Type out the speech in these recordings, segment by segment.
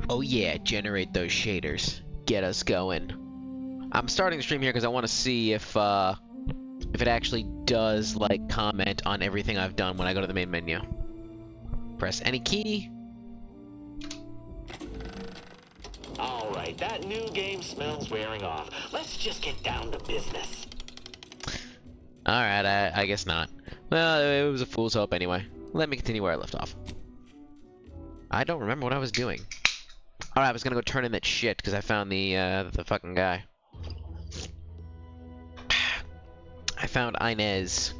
Oh yeah, generate those shaders. Get us going. I'm starting the stream here because I want to see if it actually does, like, comment on everything I've done when I go to the main menu. Press any key. Alright, that new game smells wearing off. Let's just get down to business. Alright, I guess not. Well, it was a fool's hope anyway. Let me continue where I left off. I don't remember what I was doing. Alright, I was gonna go turn in that shit because I found the fucking guy. I found Inez,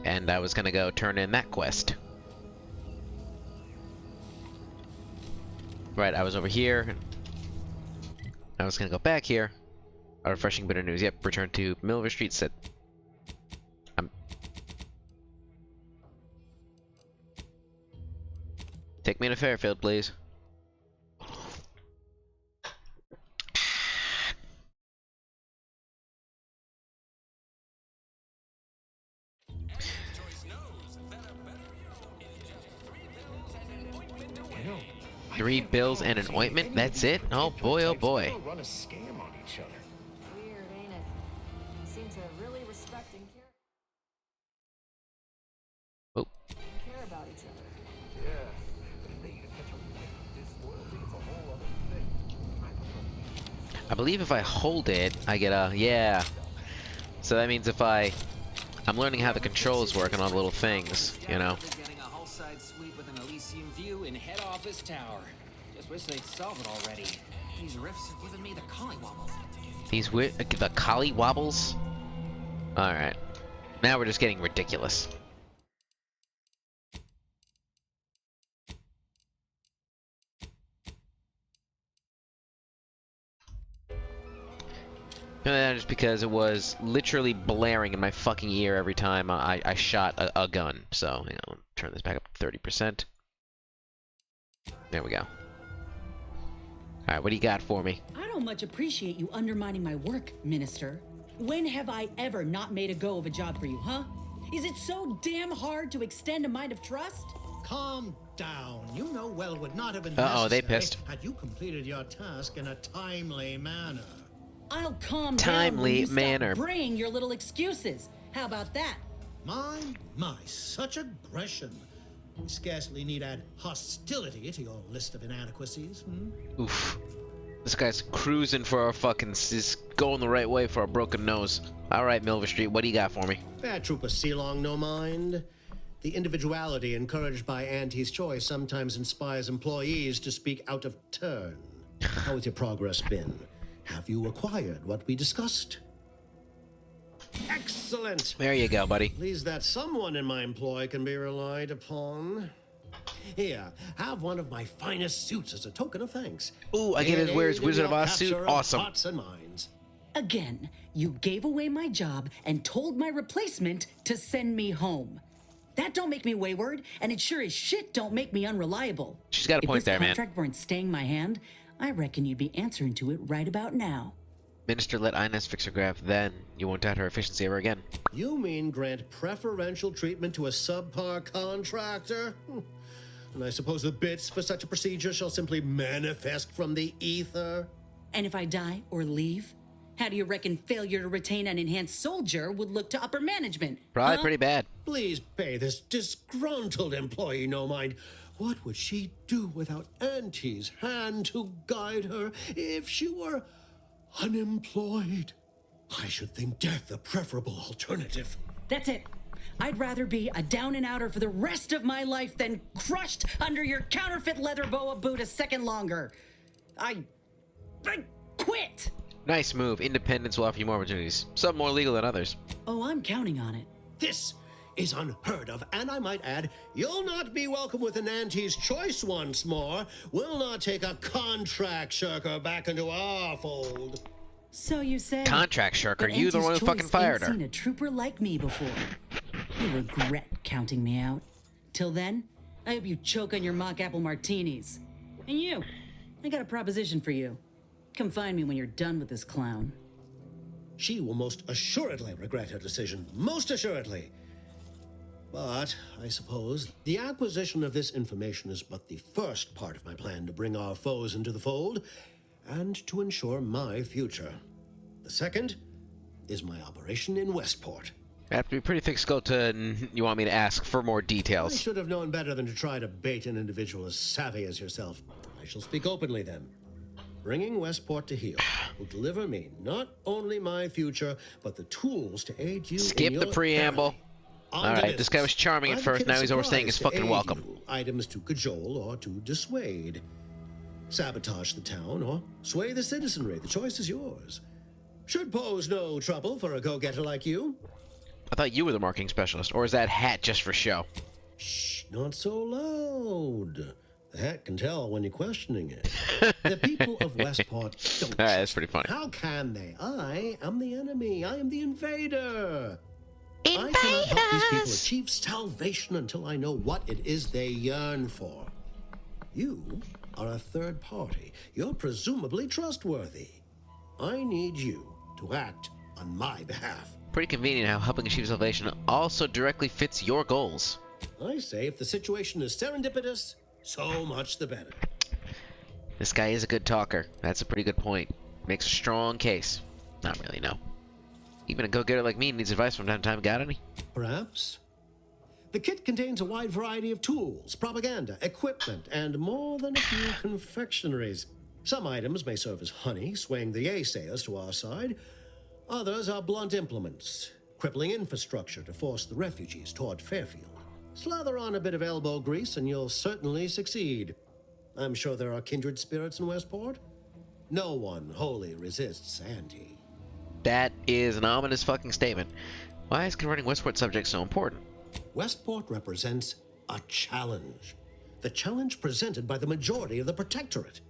and I was gonna go turn in that quest. Right, I was over here. I was gonna go back here. A refreshing bit of news. Yep, return to Milver Street. Said. Take me to Fairfield, please. Three bills and an ointment? That's it? Oh boy, oh boy. Run a scam on each other. Weird, ain't it? Seem to really respect and Oh. care about each other. Yeah. But if they catch a disloyalty, it's a whole other thing. I believe if I hold it, I get a... Yeah. So that means if I'm learning how the controls work and all the little things, you know. Getting a whole side suite with an Elysium view in head office tower. Just wish they'd solve it already. These riffs are giving me the collywobbles. These the collie wobbles? Alright. Now we're just getting ridiculous. Just because it was literally blaring in my fucking ear every time I shot a gun. So, you know, turn this back up to 30%. There we go. Alright, what do you got for me? I don't much appreciate you undermining my work, Minister. When have I ever not made a go of a job for you, huh? Is it so damn hard to extend a mind of trust? Calm down. You know well would not have been Uh-oh, they necessary pissed. had you completed your task in a timely manner. I'll calm down when Timely you stop manner. bringing your little excuses. How about that? My, such aggression. We scarcely need add hostility to your list of inadequacies. Oof. This guy's cruising for our fucking... He's going the right way for a broken nose. Alright, Milver Street, what do you got for me? Bad Trooper Sealong, no mind. The individuality encouraged by Auntie's choice sometimes inspires employees to speak out of turn. How has your progress been? Have you acquired what we discussed? Excellent! There you go, buddy. Pleased that someone in my employ can be relied upon. Here, have one of my finest suits as a token of thanks. Ooh, I get to wear his Wizard of Oz suit. Awesome. Hearts and minds. Again, you gave away my job and told my replacement to send me home. That don't make me wayward, and it sure as shit don't make me unreliable. She's got a point there, man. If this contract weren't staying my hand, I reckon you'd be answering to it right about now. Minister let Inez fix her graph, then you won't doubt her efficiency ever again. You mean grant preferential treatment to a subpar contractor? And I suppose the bits for such a procedure shall simply manifest from the ether? And if I die or leave, how do you reckon failure to retain an enhanced soldier would look to upper management? Probably huh? pretty bad. Please pay this disgruntled employee no mind. What would she do without Auntie's hand to guide her if she were unemployed? I should think death the preferable alternative. That's it. I'd rather be a down and outer for the rest of my life than crushed under your counterfeit leather boa boot a second longer. I quit. Nice move. Independence will offer you more opportunities. Some more legal than others. Oh, I'm counting on it. This is unheard of, and I might add, you'll not be welcome with an Auntie's choice once more. We'll not take a contract shirker back into our fold. So you say? Contract shirker. But You the Auntie's one who choice fucking fired ain't her. seen a trooper like me before. You regret counting me out. Till then, I hope you choke on your mock apple martinis. And you, I got a proposition for you. Come find me when you're done with this clown. She will most assuredly regret her decision. Most assuredly. But I suppose the acquisition of this information is but the first part of my plan to bring our foes into the fold and to ensure my future. The second is my operation in Westport. I have to be pretty thick-skulled to you want me to ask for more I details. should have known better than to try to bait an individual as savvy as yourself. I shall speak openly then. Bringing Westport to heel will deliver me not only my future, but the tools to aid you Skip in your the preamble. family. On All to right, this guy was business. charming at I've a first, kit now of he's overstaying his supplies to fucking aid welcome. you. Items to cajole or to dissuade. Sabotage the town or sway the citizenry. The choice is yours. Should pose no trouble for a go-getter like you. I thought you were the marketing specialist, or is that hat just for show? Shh, not so loud. The hat can tell when you're questioning it. The people of Westport don't. All right, that's pretty funny. How can they? I am the enemy. I am the invader. I cannot help these people achieve salvation until I know what it is they yearn for. You are a third party. You're presumably trustworthy. I need you to act on my behalf. Pretty convenient how helping achieve salvation also directly fits your goals. I say if the situation is serendipitous, so much the better. This guy is a good talker. That's a pretty good point. Makes a strong case. Not really, no. Even a go-getter like me needs advice from time to time. Got any? Perhaps. The kit contains a wide variety of tools, propaganda, equipment, and more than a few confectionaries. Some items may serve as honey, swaying the naysayers to our side. Others are blunt implements, crippling infrastructure to force the refugees toward Fairfield. Slather on a bit of elbow grease and you'll certainly succeed. I'm sure there are kindred spirits in Westport. No one wholly resists Auntie. That is an ominous fucking statement. Why is converting Westport subjects so important? Westport represents a challenge. The challenge presented by the majority of the Protectorate.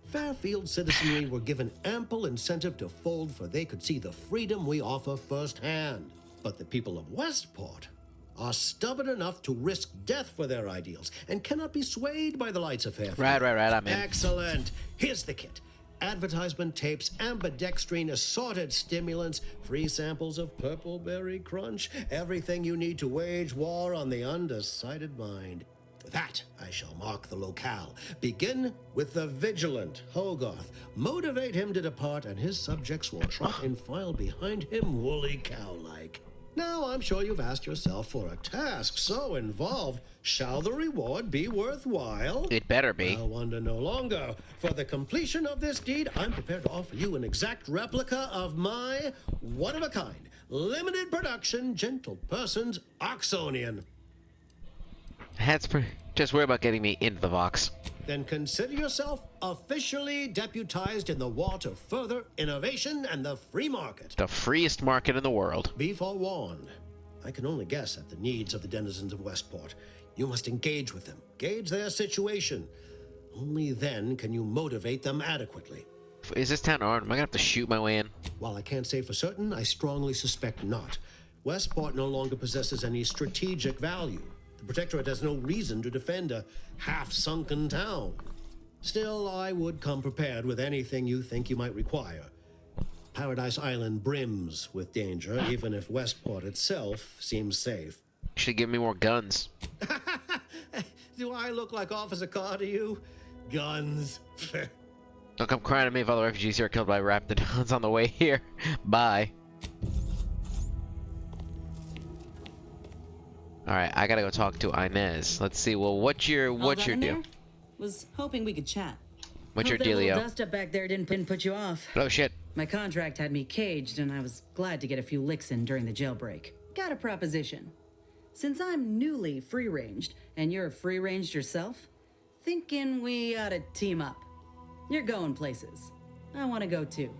Fairfield citizenry were given ample incentive to fold, for they could see the freedom we offer firsthand. But the people of Westport are stubborn enough to risk death for their ideals and cannot be swayed by the lights of Fairfield. Right, I'm in. Excellent. Here's the kit. Advertisement tapes, ambidextrine, assorted stimulants, free samples of Purple Berry Crunch, everything you need to wage war on the undecided mind. With that, I shall mark the locale. Begin with the vigilant Hogarth. Motivate him to depart, and his subjects will trot in file behind him, woolly cow-like. Now, I'm sure you've asked yourself, for a task so involved, shall the reward be worthwhile? It better be. I'll wonder no longer. For the completion of this deed, I'm prepared to offer you an exact replica of my one-of-a-kind, limited production, gentle person's Oxonian. That's just worry about getting me into the Vox. Then consider yourself officially deputized in the war to further innovation and the free market. The freest market in the world. Be forewarned. I can only guess at the needs of the denizens of Westport. You must engage with them, gauge their situation. Only then can you motivate them adequately. Is this town armed? Am I gonna have to shoot my way in? While I can't say for certain, I strongly suspect not. Westport no longer possesses any strategic value. The Protectorate has no reason to defend a half-sunken town. Still, I would come prepared with anything you think you might require. Paradise Island brims with danger, even if Westport itself seems safe. You should give me more guns. Do I look like Officer Carr to you? Guns. Don't come crying to me if all the refugees here are killed by raptidons on the way here. Bye. Alright, I gotta go talk to Inez. Let's see, well, what's your All that in deal? there? Was hoping we could chat. What's your Hope that little dealio? dust up back there didn't put you off. Oh shit. My contract had me caged, and I was glad to get a few licks in during the jailbreak. Got a proposition. Since I'm newly free-ranged, and you're free-ranged yourself, thinking we ought to team up. You're going places. I want to go too.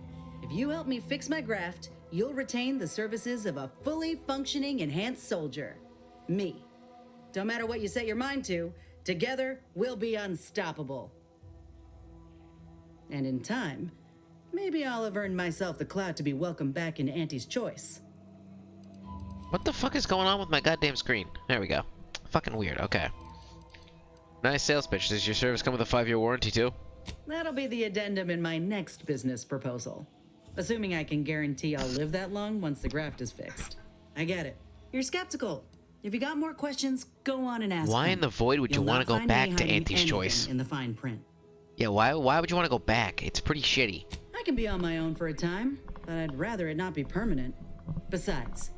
If you help me fix my graft, you'll retain the services of a fully functioning enhanced soldier. Me. Don't matter what you set your mind to, together we'll be unstoppable. And in time, maybe I'll have earned myself the clout to be welcomed back into Auntie's choice. What the fuck is going on with my goddamn screen? There we go. Fucking weird, okay. Nice sales pitch. Does your service come with a 5-year warranty too? That'll be the addendum in my next business proposal. Assuming I can guarantee I'll live that long once the graft is fixed. I get it. You're skeptical. If you got more questions, go on and ask Why them. in the void would you You'll want to not go find back me to hiding Auntie's anything Choice? in the fine print. Yeah, why would you want to go back? It's pretty shitty. I can be on my own for a time, but I'd rather it not be permanent. Besides,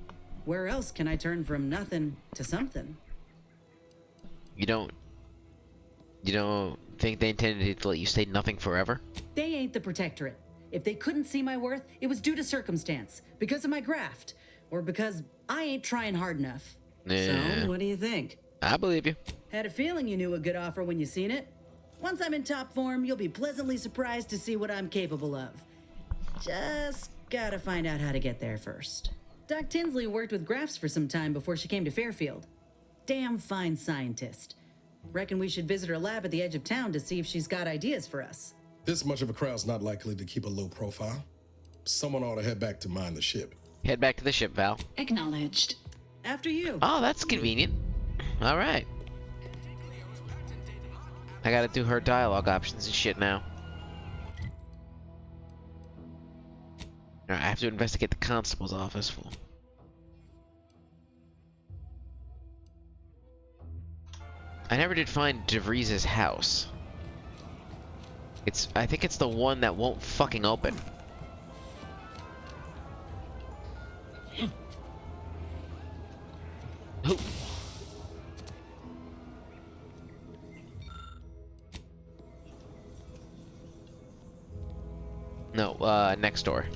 where else can I turn from nothing to something? You don't think they intended to let you stay nothing forever? They ain't the Protectorate. If they couldn't see my worth, it was due to circumstance, because of my graft, or because I ain't trying hard enough. Yeah. So, what do you think? I believe you. Had a feeling you knew a good offer when you seen it. Once I'm in top form, you'll be pleasantly surprised to see what I'm capable of. Just gotta find out how to get there first. Doc Tinsley worked with grafts for some time before she came to Fairfield. Damn fine scientist. Reckon we should visit her lab at the edge of town to see if she's got ideas for us. This much of a crowd's not likely to keep a low profile. Someone ought to head back to mine the ship. Head back to the ship, Val. Acknowledged. After you. Oh, that's convenient. All right. I gotta do her dialogue options and shit now. Alright, I have to investigate the constable's office. I never did find DeVries's house. I think it's the one that won't fucking open. Who? No, next door.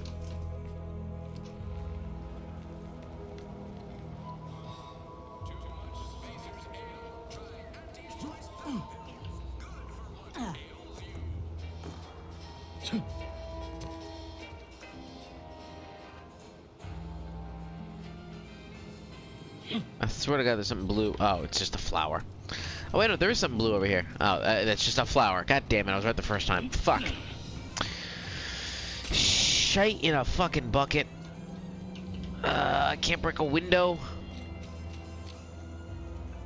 I swear to God, there's something blue. Oh, it's just a flower. Oh wait, no, there is something blue over here. Oh, that's just a flower. God damn it, I was right the first time. Fuck. Shite in a fucking bucket. I can't break a window.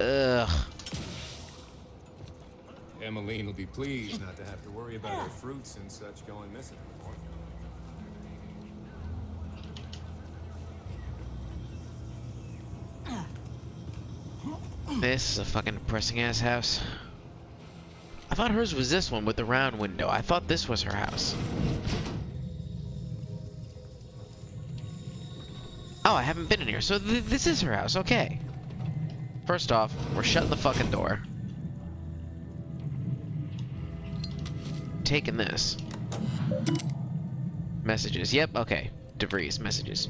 Ugh. Emmeline will be pleased not to have to worry about her fruits and such going missing anymore. This is a fucking depressing ass house. I thought hers was this one with the round window. I thought this was her house. Oh, I haven't been in here, so this is her house. Okay. First off, we're shutting the fucking door. Taking this. Messages. Yep, okay. DeVries, messages.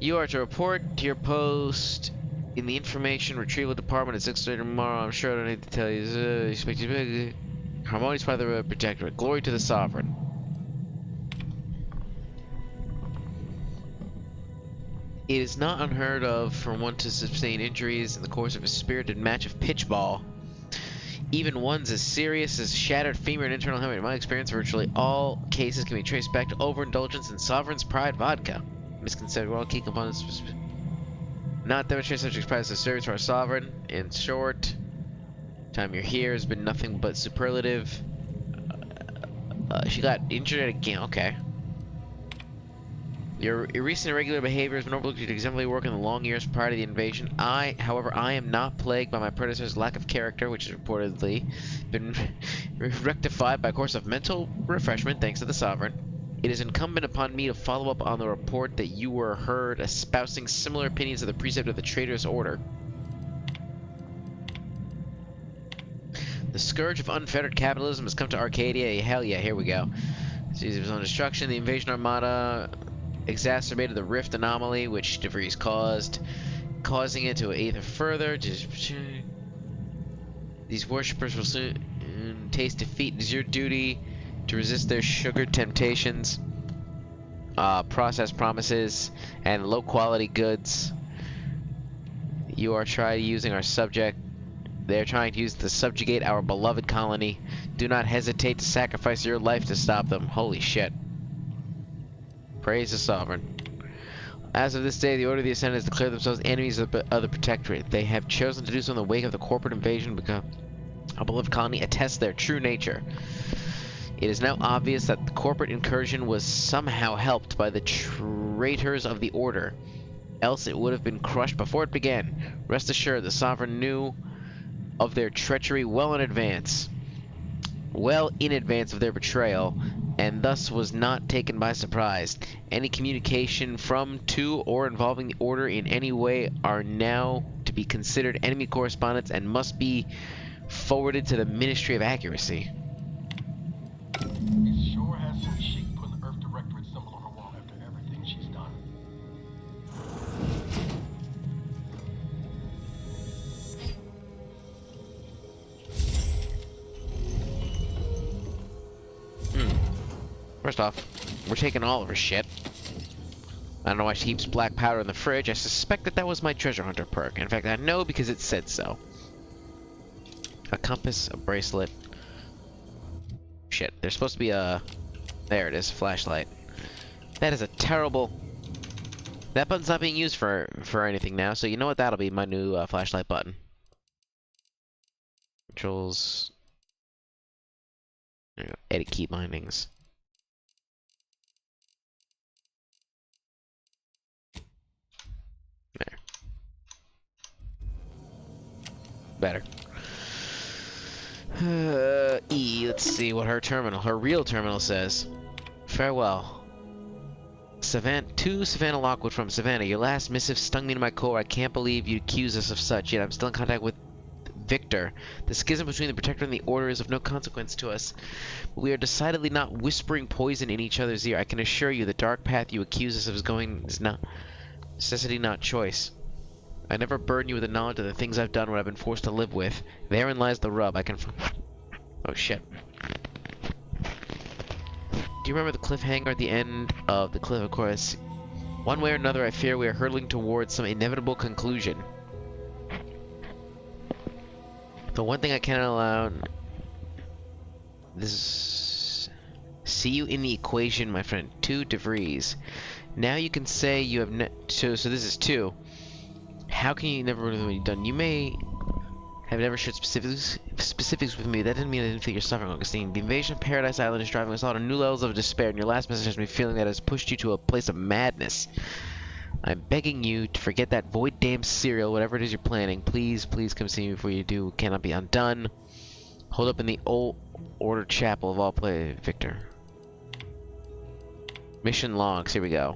You are to report to your post in the information retrieval department at 6:30 tomorrow. I'm sure I don't need to tell you. Expect you harmonious by the Protectorate. Glory to the Sovereign. It is not unheard of for one to sustain injuries in the course of a spirited match of pitchball. Even ones as serious as shattered femur and internal hemorrhage. In my experience, virtually all cases can be traced back to overindulgence in Sovereign's Pride vodka. Misconceived all key components. Not demonstrate such pride as service to our Sovereign. In short, time you're here has been nothing but superlative. She got injured at a game. Okay. Your recent irregular behavior has been overlooked due to exemplary work in the long years prior to the invasion. However, I am not plagued by my predecessor's lack of character, which has reportedly been rectified by a course of mental refreshment thanks to the Sovereign. It is incumbent upon me to follow up on the report that you were heard espousing similar opinions of the precept of the traitorous order. The scourge of unfettered capitalism has come to Arcadia. Hell yeah, here we go. Sees of his own destruction. The invasion armada exacerbated the rift anomaly which DeVries caused, causing it to either further. These worshippers will soon taste defeat. It is your duty to resist their sugared temptations, processed promises, and low-quality goods. You are trying using our subject. They are trying to use to subjugate our beloved colony. Do not hesitate to sacrifice your life to stop them. Holy shit. Praise the Sovereign. As of this day, the Order of the Ascendant has declared themselves enemies of the Protectorate. They have chosen to do so in the wake of the corporate invasion because our beloved colony attests their true nature. It is now obvious that the corporate incursion was somehow helped by the traitors of the Order. else it would have been crushed before it began. Rest assured, the Sovereign knew of their treachery well in advance of their betrayal, and thus was not taken by surprise. Any communication from, to, or involving the Order in any way are now to be considered enemy correspondence and must be forwarded to the Ministry of Accuracy. It sure has some chic putting the Earth Directorate symbol on her wall after everything she's done. First off, we're taking all of her shit. I don't know why she keeps black powder in the fridge. I suspect that was my treasure hunter perk. In fact, I know because it said so. A compass, a bracelet. Shit, there's supposed to be a... There it is, flashlight. That is a terrible... That button's not being used for anything now, so you know what? That'll be my new flashlight button. Controls... There you go. Edit key bindings. There. Better. Let's see what her real terminal says. Farewell. To Savannah Lockwood from Savannah. Your last missive stung me to my core. I can't believe you accuse us of such, yet I'm still in contact with Victor. The schism between the Protector and the Order is of no consequence to us. But we are decidedly not whispering poison in each other's ear. I can assure you the dark path you accuse us of going is not necessity, not choice. I never burden you with the knowledge of the things I've done, what I've been forced to live with. Therein lies the rub. I can... Oh, shit. Do you remember the cliffhanger at the end of the cliff? Of course. One way or another, I fear we are hurtling towards some inevitable conclusion. The one thing I cannot allow... This... See you in the equation, my friend. 2 DeVries. Now you can say you have... So this is 2. How can you never remember what you've done? You may have never shared specifics with me. That didn't mean I didn't feel your suffering, Augustine. The invasion of Paradise Island is driving us all to new levels of despair, and your last message has me feeling that it has pushed you to a place of madness. I'm begging you to forget that void-damned cereal, whatever it is you're planning. Please, please come see me before you do. Cannot be undone. Hold up in the old Order Chapel of all play, Victor. Mission logs. Here we go.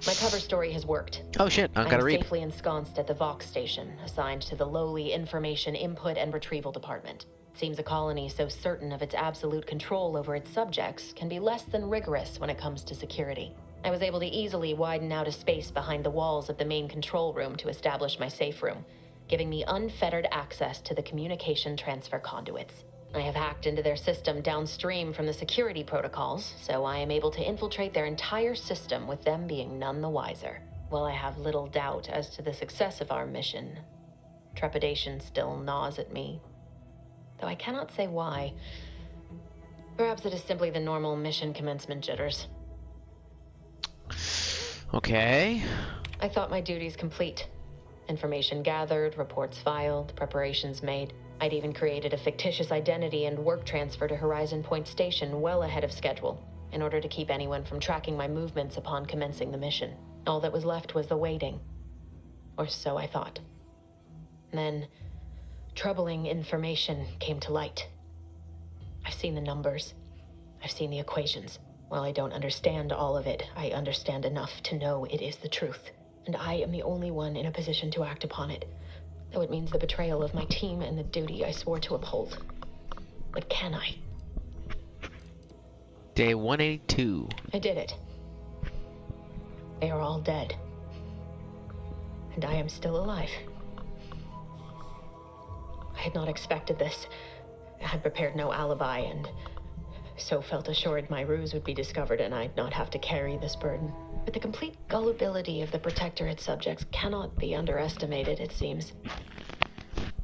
My cover story has worked. Oh shit, I've got to I'm read. safely ensconced at the Vox station, assigned to the lowly Information Input and Retrieval Department. Seems a colony so certain of its absolute control over its subjects can be less than rigorous when it comes to security. I was able to easily widen out a space behind the walls of the main control room to establish my safe room, giving me unfettered access to the communication transfer conduits. I have hacked into their system downstream from the security protocols, so I am able to infiltrate their entire system with them being none the wiser. While I have little doubt as to the success of our mission, trepidation still gnaws at me, though I cannot say why. Perhaps it is simply the normal mission commencement jitters. Okay. I thought my duties complete. Information gathered, reports filed, preparations made. I'd even created a fictitious identity and work transfer to Horizon Point Station well ahead of schedule, in order to keep anyone from tracking my movements upon commencing the mission. All that was left was the waiting. Or so I thought. Then, troubling information came to light. I've seen the numbers. I've seen the equations. While I don't understand all of it, I understand enough to know it is the truth. And I am the only one in a position to act upon it. Though it means the betrayal of my team and the duty I swore to uphold. But can I? Day 182. I did it. They are all dead. And I am still alive. I had not expected this. I had prepared no alibi, and so felt assured my ruse would be discovered and I'd not have to carry this burden. But the complete gullibility of the Protectorate subjects cannot be underestimated, it seems.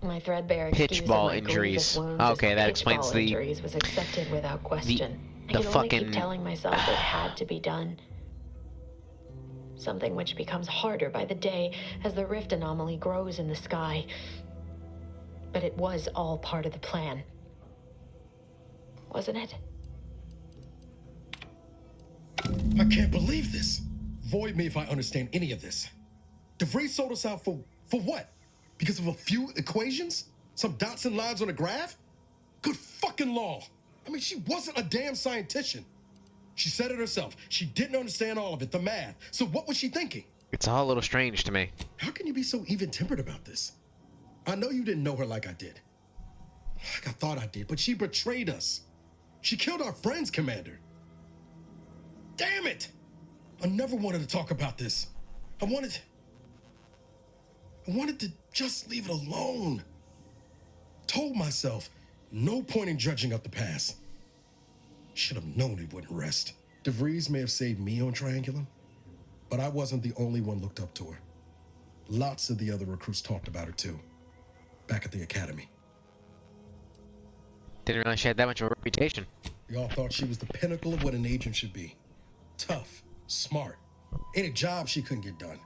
My threadbare excuse of Pitchball my grievous injuries. wounds Okay, as that explains pitchball the injuries was accepted without question. I the could only fucking keep telling myself it had to be done. Something which becomes harder by the day as the rift anomaly grows in the sky. But it was all part of the plan. Wasn't it? I can't believe this. Void me if I understand any of this. DeVries sold us out for what? Because of a few equations? Some dots and lines on a graph? Good fucking law. I mean, she wasn't a damn scientist. She said it herself. She didn't understand all of it, the math. So what was she thinking? It's all a little strange to me. How can you be so even-tempered about this? I know you didn't know her like I did. Like I thought I did, but she betrayed us. She killed our friends, Commander. Damn it! I never wanted to talk about this. I wanted to just leave it alone. Told myself, no point in dredging up the past. Should have known it wouldn't rest. DeVries may have saved me on Triangulum, but I wasn't the only one looked up to her. Lots of the other recruits talked about her too, back at the academy. Didn't realize she had that much of a reputation. We all thought she was the pinnacle of what an agent should be. Tough, smart, ain't a job she couldn't get done.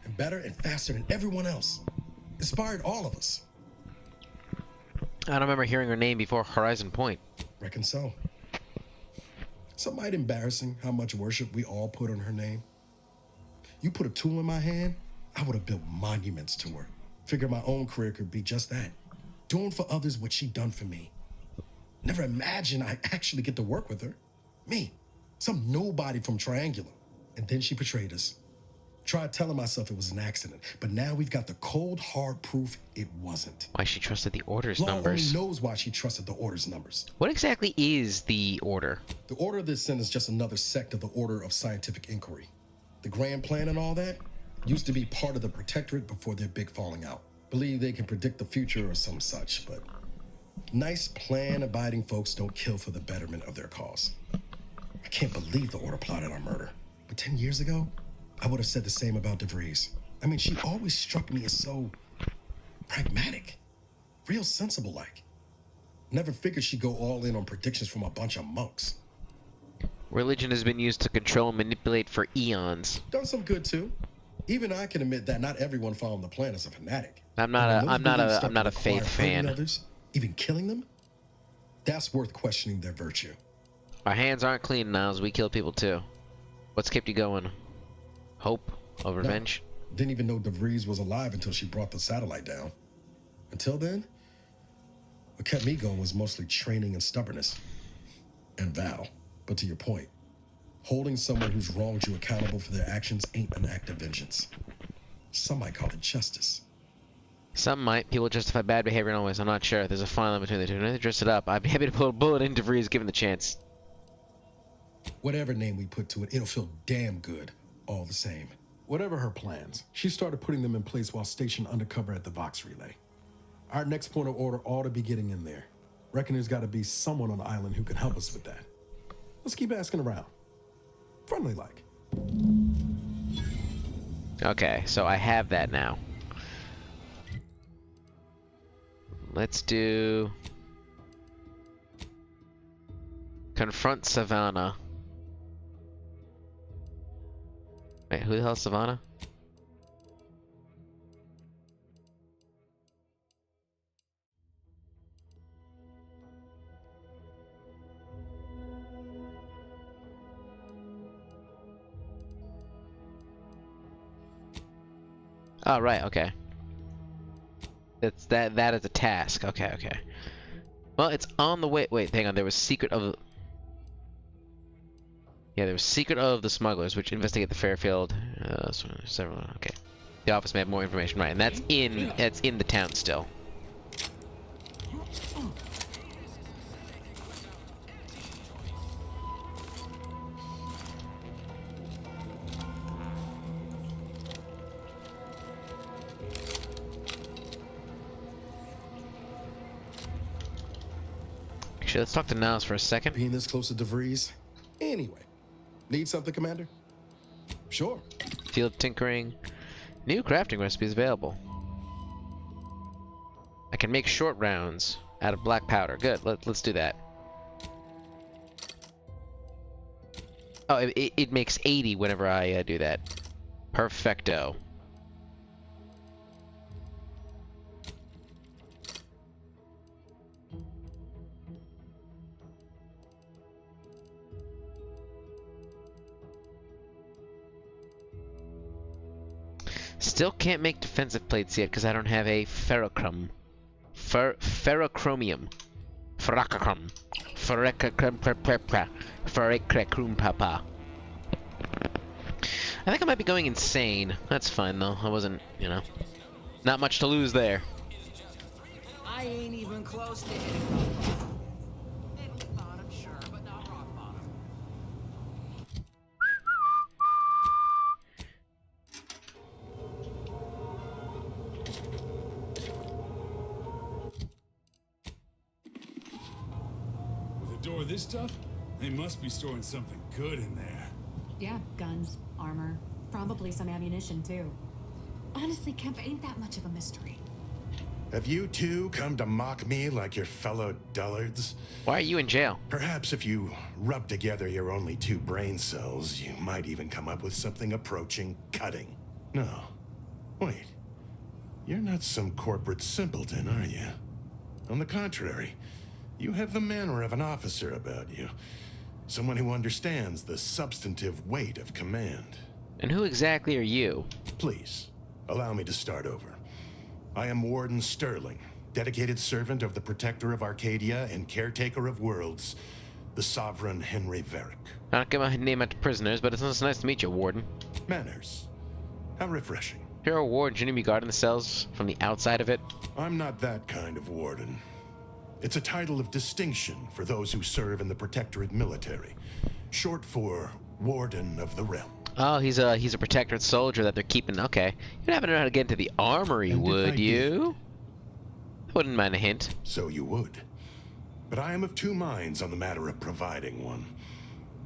And better and faster than everyone else. Inspired all of us. I don't remember hearing her name before Horizon Point. Reckon so. Some might embarrassing how much worship we all put on her name. You put a tool in my hand, I would have built monuments to her. Figure my own career could be just that. Doing for others what she done for me. Never imagined I'd actually get to work with her. Me, some nobody from Triangulum. And then she betrayed us. Tried telling myself it was an accident, but now we've got the cold, hard proof it wasn't. Why she trusted the Order's Law numbers. only knows why she trusted the Order's numbers. What exactly is the Order? The Order of the Ascent is just another sect of the Order of Scientific Inquiry. The Grand Plan and all that used to be part of the Protectorate before their big falling out. Believe they can predict the future or some such, but nice plan-abiding folks don't kill for the betterment of their cause. I can't believe the Order plotted our murder. But 10 years ago, I would have said the same about DeVries. I mean, she always struck me as so pragmatic, real sensible-like. Never figured she'd go all in on predictions from a bunch of monks. Religion has been used to control and manipulate for eons. Done some good too. Even I can admit that not everyone following the plan is a fanatic. I'm not a faith fan. Others, even killing them, that's worth questioning their virtue. Our hands aren't clean, Niles. We kill people too. What's kept you going? Hope of revenge? No, didn't even know DeVries was alive until she brought the satellite down. Until then, what kept me going was mostly training and stubbornness. And Val. But to your point, holding someone who's wronged you accountable for their actions ain't an act of vengeance. Some might call it justice. Some might. People justify bad behavior in all ways. I'm not sure. There's a fine line between the two. And they dress it up. I'd be happy to put a bullet in DeVries given the chance. Whatever name we put to it, it'll feel damn good, all the same. Whatever her plans, she started putting them in place while stationed undercover at the Vox Relay. Our next point of order ought to be getting in there. Reckon there's got to be someone on the island who can help us with that. Let's keep asking around. Friendly like. Okay, so I have that now. Let's do... Confront Savannah. Wait, who the hell is Savannah? Oh, right, okay. It's that is a task. Okay, okay. Well, it's on the way. Wait, hang on. There was Secret of... Yeah, there was Secret of the Smugglers, which investigate the Fairfield. Several... Okay. The office may have more information, right? And that's in the town still. Actually, let's talk to Niles for a second. Being this close to DeVries. Anyway, need something, Commander? Sure. Field tinkering. New crafting recipes available. I can make short rounds out of black powder. Good. Let's do that. Oh, it makes 80 whenever I do that. Perfecto. Still can't make defensive plates yet because I don't have a ferrochromium. Ferrochromium. Ferrochrome. Ferrochrome papa. I think I might be going insane. That's fine though. I wasn't, you know, not much to lose there. I ain't even close to hitting rock bottom. Middle bottom, sure, but not rock bottom. With a door this tough, they must be storing something good in there. Yeah, guns, armor, probably some ammunition too. Honestly, Kemp ain't that much of a mystery. Have you two come to mock me like your fellow dullards? Why are you in jail? Perhaps if you rub together your only 2 brain cells, you might even come up with something approaching cutting. No. Wait. You're not some corporate simpleton, are you? On the contrary, you have the manner of an officer about you. Someone who understands the substantive weight of command. And who exactly are you? Please, allow me to start over. I am Warden Sterling, dedicated servant of the Protector of Arcadia and caretaker of worlds, the Sovereign Henry Varick. I don't get my name out to prisoners, but it's nice to meet you, Warden. Manners. How refreshing. If you're a warden, shouldn't you be guarding the cells from the outside of it? I'm not that kind of warden. It's a title of distinction for those who serve in the Protectorate military, short for Warden of the Realm. Oh, he's a protectorate soldier that they're keeping. Okay, you'd happen to know how to get into the armory, And if would I you? I wouldn't mind a hint. So you would. But I am of 2 minds on the matter of providing one.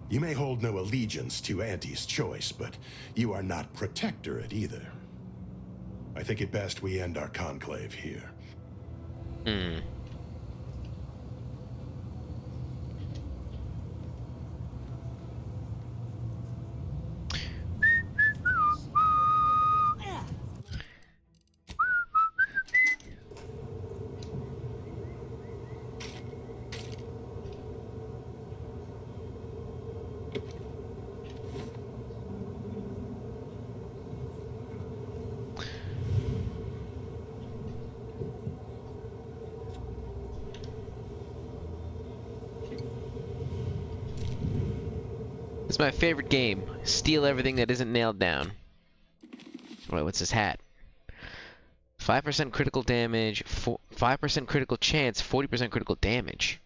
You may hold no allegiance to Auntie's choice, but you are not Protectorate either. I think it best we end our conclave here. Hmm. It's my favorite game. Steal everything that isn't nailed down. Wait, what's this hat? 5% critical damage, 5% critical chance, 40% critical damage.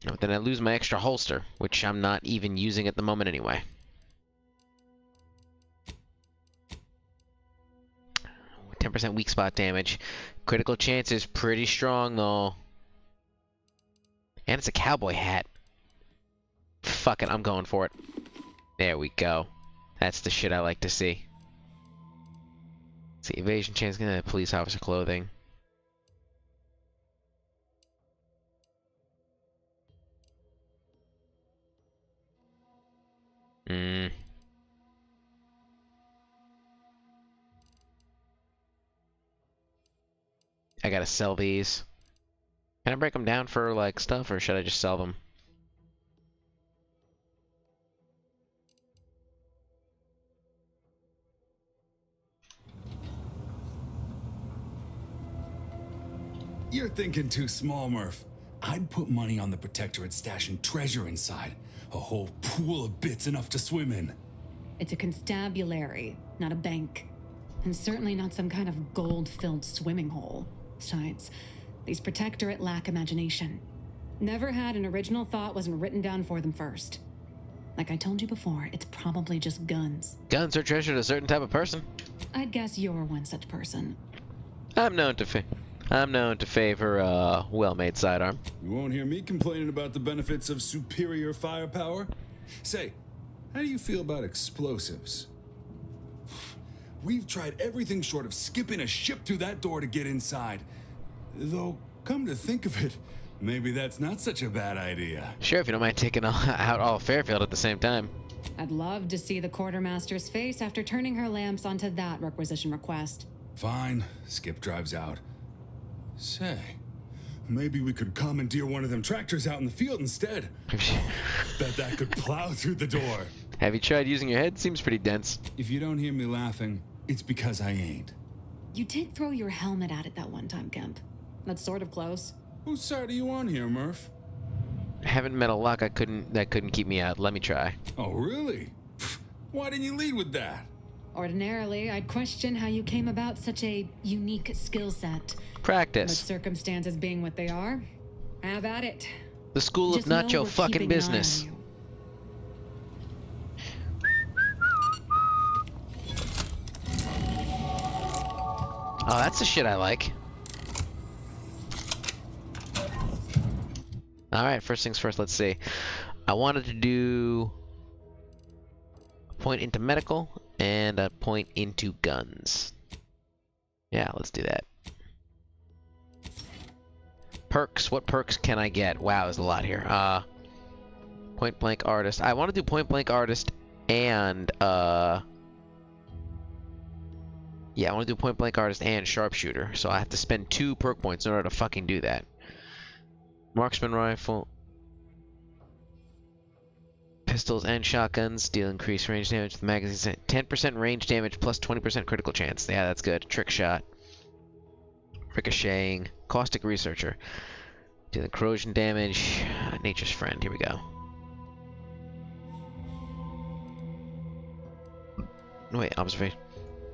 Oh, then I lose my extra holster, which I'm not even using at the moment anyway. Oh, 10% weak spot damage. Critical chance is pretty strong though. And it's a cowboy hat. Fuck it, I'm going for it. There we go. That's the shit I like to see. Let's see, evasion chance, police officer clothing. I gotta sell these. Can I break them down for like stuff, or should I just sell them? You're thinking too small, Murph. I'd put money on the Protectorate stashing treasure inside. A whole pool of bits enough to swim in. It's a constabulary, not a bank. And certainly not some kind of gold-filled swimming hole. Besides, these Protectorate lack imagination. Never had an original thought wasn't written down for them first. Like I told you before, it's probably just guns. Guns are treasure to a certain type of person. I'd guess you're one such person. I'm known to favor well-made sidearm. You won't hear me complaining about the benefits of superior firepower. Say, how do you feel about explosives? We've tried everything short of skipping a ship through that door to get inside. Though, come to think of it, maybe that's not such a bad idea. Sure, if you don't mind taking out all Fairfield at the same time. I'd love to see the quartermaster's face after turning her lamps onto that requisition request. Fine, Skip drives out. Say, maybe we could commandeer one of them tractors out in the field instead. Bet that could plow through the door. Have you tried using your head? Seems pretty dense. If you don't hear me laughing, it's because I ain't. You did throw your helmet at it that one time, Kemp. That's sort of close. Whose side are you on here, Murph? Haven't met a lock that couldn't keep me out. Let me try. Oh, really? Why didn't you lead with that? Ordinarily, I'd question how you came about such a unique skill set. But Practice. circumstances being what they are, have at it. The school Just of not know your we're fucking keeping an eye on business. you. Oh, that's the shit I like. Alright, first things first, let's see. I wanted to do a point into medical and a point into guns. Yeah, let's do that. Perks, what perks can I get? Wow, there's a lot here. Point blank artist. I want to do point blank artist and yeah, I want to do point blank artist and sharpshooter. So I have to spend 2 perk points in order to fucking do that. Marksman rifle. Pistols and shotguns deal increased range damage with magazines. 10% range damage plus 20% critical chance. Yeah, that's good. Trick shot. Ricocheting. Caustic researcher. Dealing corrosion damage. Nature's friend. Here we go. Wait, observation.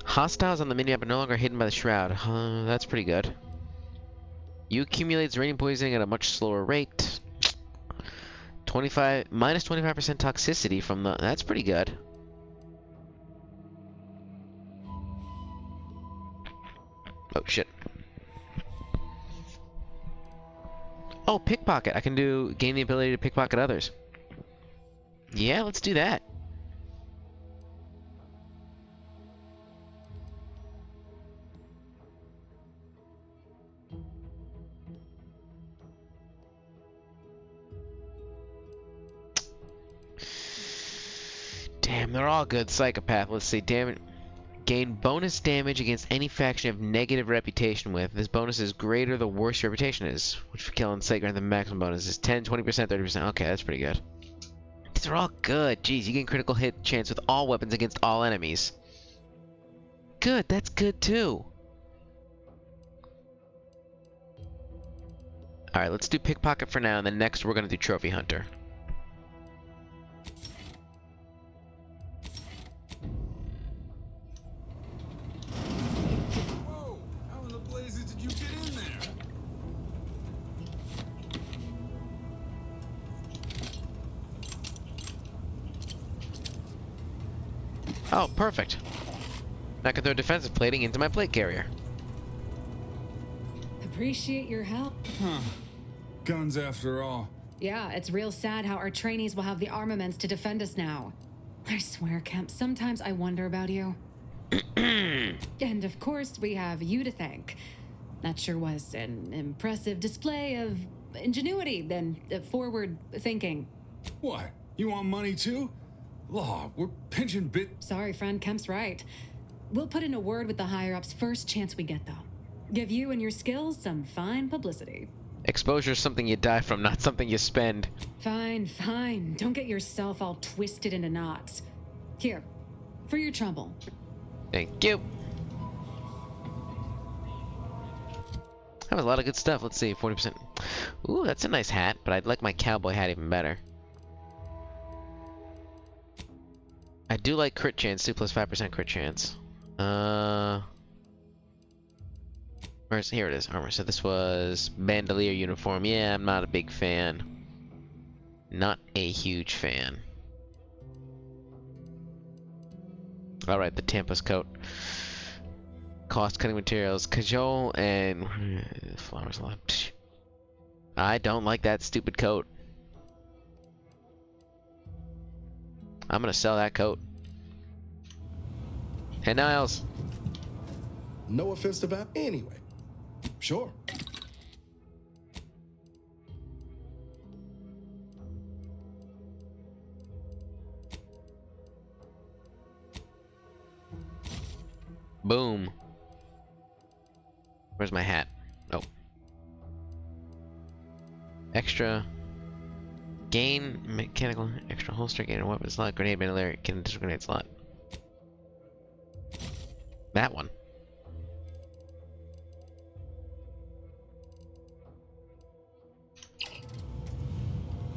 Hostiles on the minimap are no longer hidden by the shroud. That's pretty good. You accumulate uranium poisoning at a much slower rate. Minus 25% toxicity from the. That's pretty good. Oh shit. Oh, pickpocket. I can gain the ability to pickpocket others. Yeah, let's do that. Damn, they're all good. Psychopath. Let's see. Damage. Gain bonus damage against any faction of negative reputation with. This bonus is greater the worse your reputation is. Which for kill and sight grant the maximum bonus is 10, 20%, 30%. Okay, that's pretty good. These are all good. Jeez, you gain critical hit chance with all weapons against all enemies. Good, that's good too. Alright, let's do pickpocket for now, and then next we're gonna do trophy hunter. Oh, perfect. Now I can throw defensive plating into my plate carrier. Appreciate your help. Huh. Guns after all. Yeah, it's real sad how our trainees will have the armaments to defend us now. I swear, Kemp, sometimes I wonder about you. And of course, we have you to thank. That sure was an impressive display of ingenuity and forward thinking. What? You want money too? Law, we're pinching bit. Sorry, friend, Kemp's right. We'll put in a word with the higher-ups first chance we get, though. Give you and your skills some fine publicity. Exposure is something you die from, not something you spend. Fine, fine. Don't get yourself all twisted into knots. Here, for your trouble. Thank you. That was a lot of good stuff. Let's see, 40%. Ooh, that's a nice hat, but I'd like my cowboy hat even better. I do like crit chance, 2 plus 5% crit chance. Here it is, armor. So this was bandolier uniform. Yeah, I'm not a big fan. Not a huge fan. Alright, the Tampa's coat. Cost cutting materials, cajole, and flowers left. I don't like that stupid coat. I'm gonna sell that coat. Hey, Niles. No offense to that. Anyway, sure. Boom. Where's my hat? Oh. Extra. Gain mechanical extra holster, gain a weapon slot, grenade bandolier, gain a grenade slot. That one.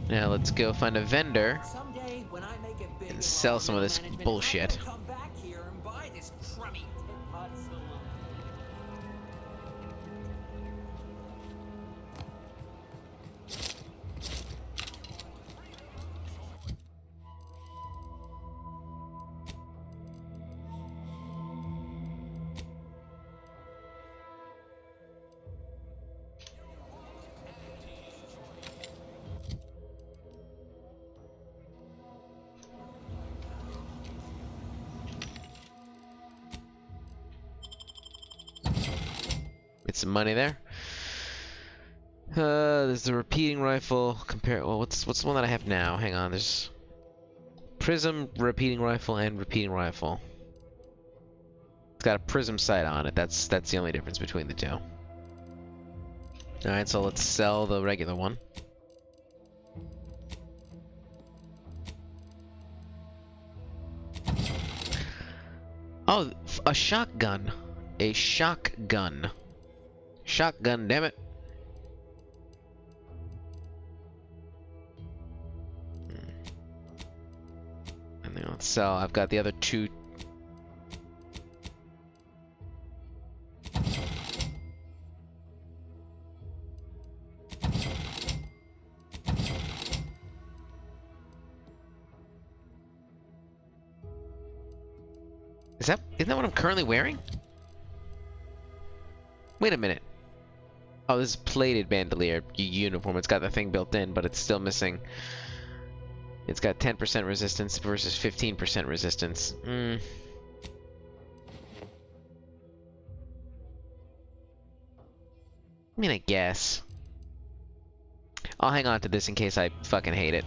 Now let's go find a vendor Someday, when I make it big and sell some of this bullshit. Come back here and buy this crummy pot saloon. Get some money there. There's the repeating rifle. Compare. Well, what's the one that I have now? Hang on. There's prism, repeating rifle, and repeating rifle. It's got a prism sight on it. That's the only difference between the two. All right, so let's sell the regular one. Oh, a shotgun. A shotgun. Shotgun, damn it. And then let's sell. I've got the other two. Isn't that what I'm currently wearing? Wait a minute. Oh, this is plated bandolier uniform. It's got the thing built in, but it's still missing. It's got 10% resistance versus 15% resistance. I mean, I guess. I'll hang on to this in case I fucking hate it.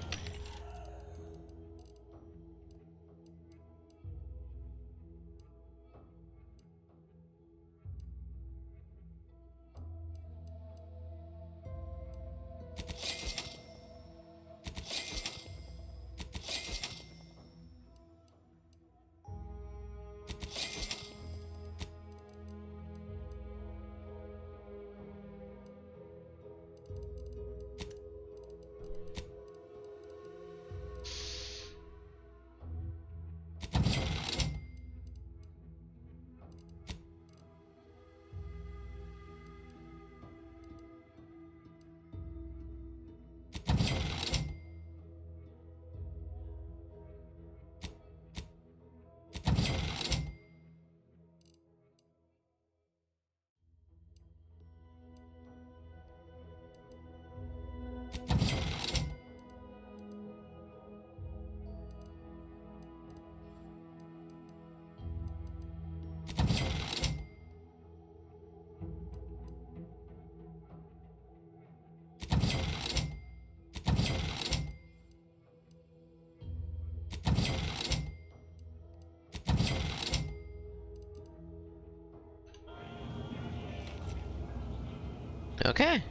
Okay.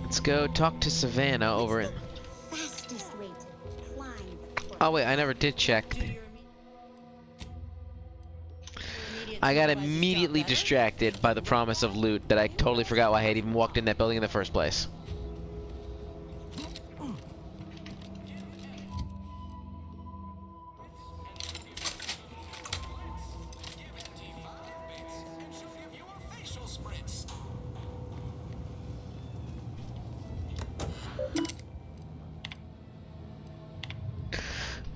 Let's go talk to Savannah over in... Oh wait, I never did check. I got immediately distracted by the promise of loot that I totally forgot why I had even walked in that building in the first place.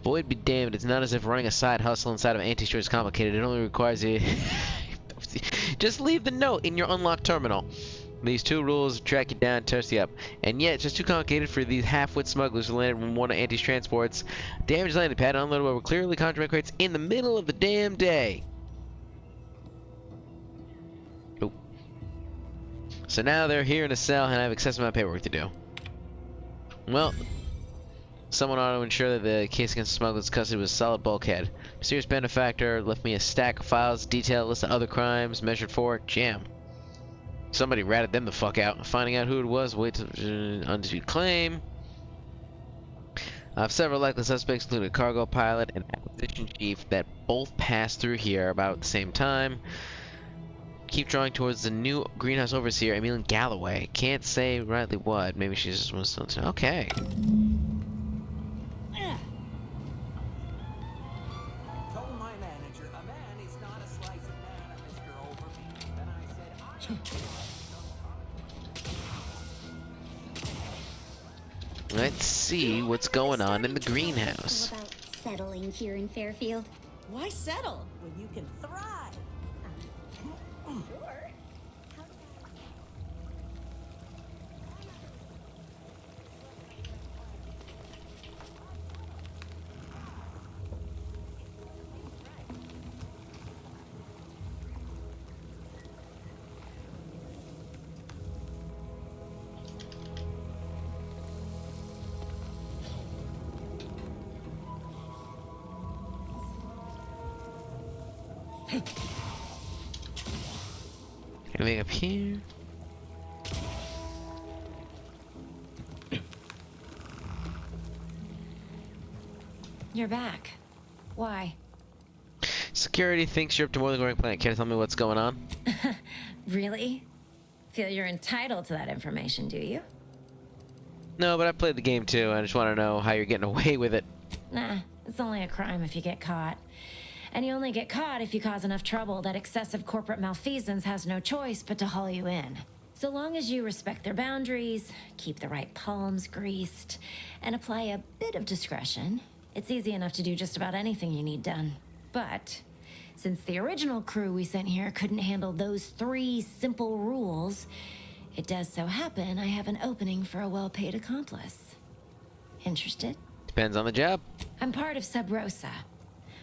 Boyd be damned, it's not as if running a side hustle inside of Anti-Store is complicated. It only requires you... Just leave the note in your unlocked terminal. These two rules track you down, test you up. And yet, it's just too complicated for these half-wit smugglers who landed from one of Anti's transports. Damaged landing pad unloaded over clearly contraband crates in the middle of the damn day. Oh. So now they're here in a cell and I have excessive amount of paperwork to do. Well... Someone ought to ensure that the case against the smuggler's custody was a solid bulkhead. Mysterious benefactor left me a stack of files, detailed list of other crimes, measured for, jam. Somebody ratted them the fuck out. Finding out who it was. Wait to undisputed claim. Several likely suspects, including a cargo pilot and acquisition chief, that both passed through here about the same time. Keep drawing towards the new greenhouse overseer, Emmeline Galloway. Can't say rightly what. Maybe she just wants to. Okay. Told my manager, a man is not a slice of banana, Mr. Overby. Then I said, Let's see what's going on in the greenhouse. All about settling here in Fairfield. Why settle when you can thrive? Sure. Anything up here? You're back. Why? Security thinks you're up to more than going plan. Can you tell me what's going on? Really? Feel you're entitled to that information, do you? No, but I played the game too. I just want to know how you're getting away with it. Nah, it's only a crime if you get caught. And you only get caught if you cause enough trouble that excessive corporate malfeasance has no choice but to haul you in. So long as you respect their boundaries, keep the right palms greased, and apply a bit of discretion, it's easy enough to do just about anything you need done. But since the original crew we sent here couldn't handle those 3 simple rules, it does so happen I have an opening for a well-paid accomplice. Interested? Depends on the job. I'm part of Sub Rosa.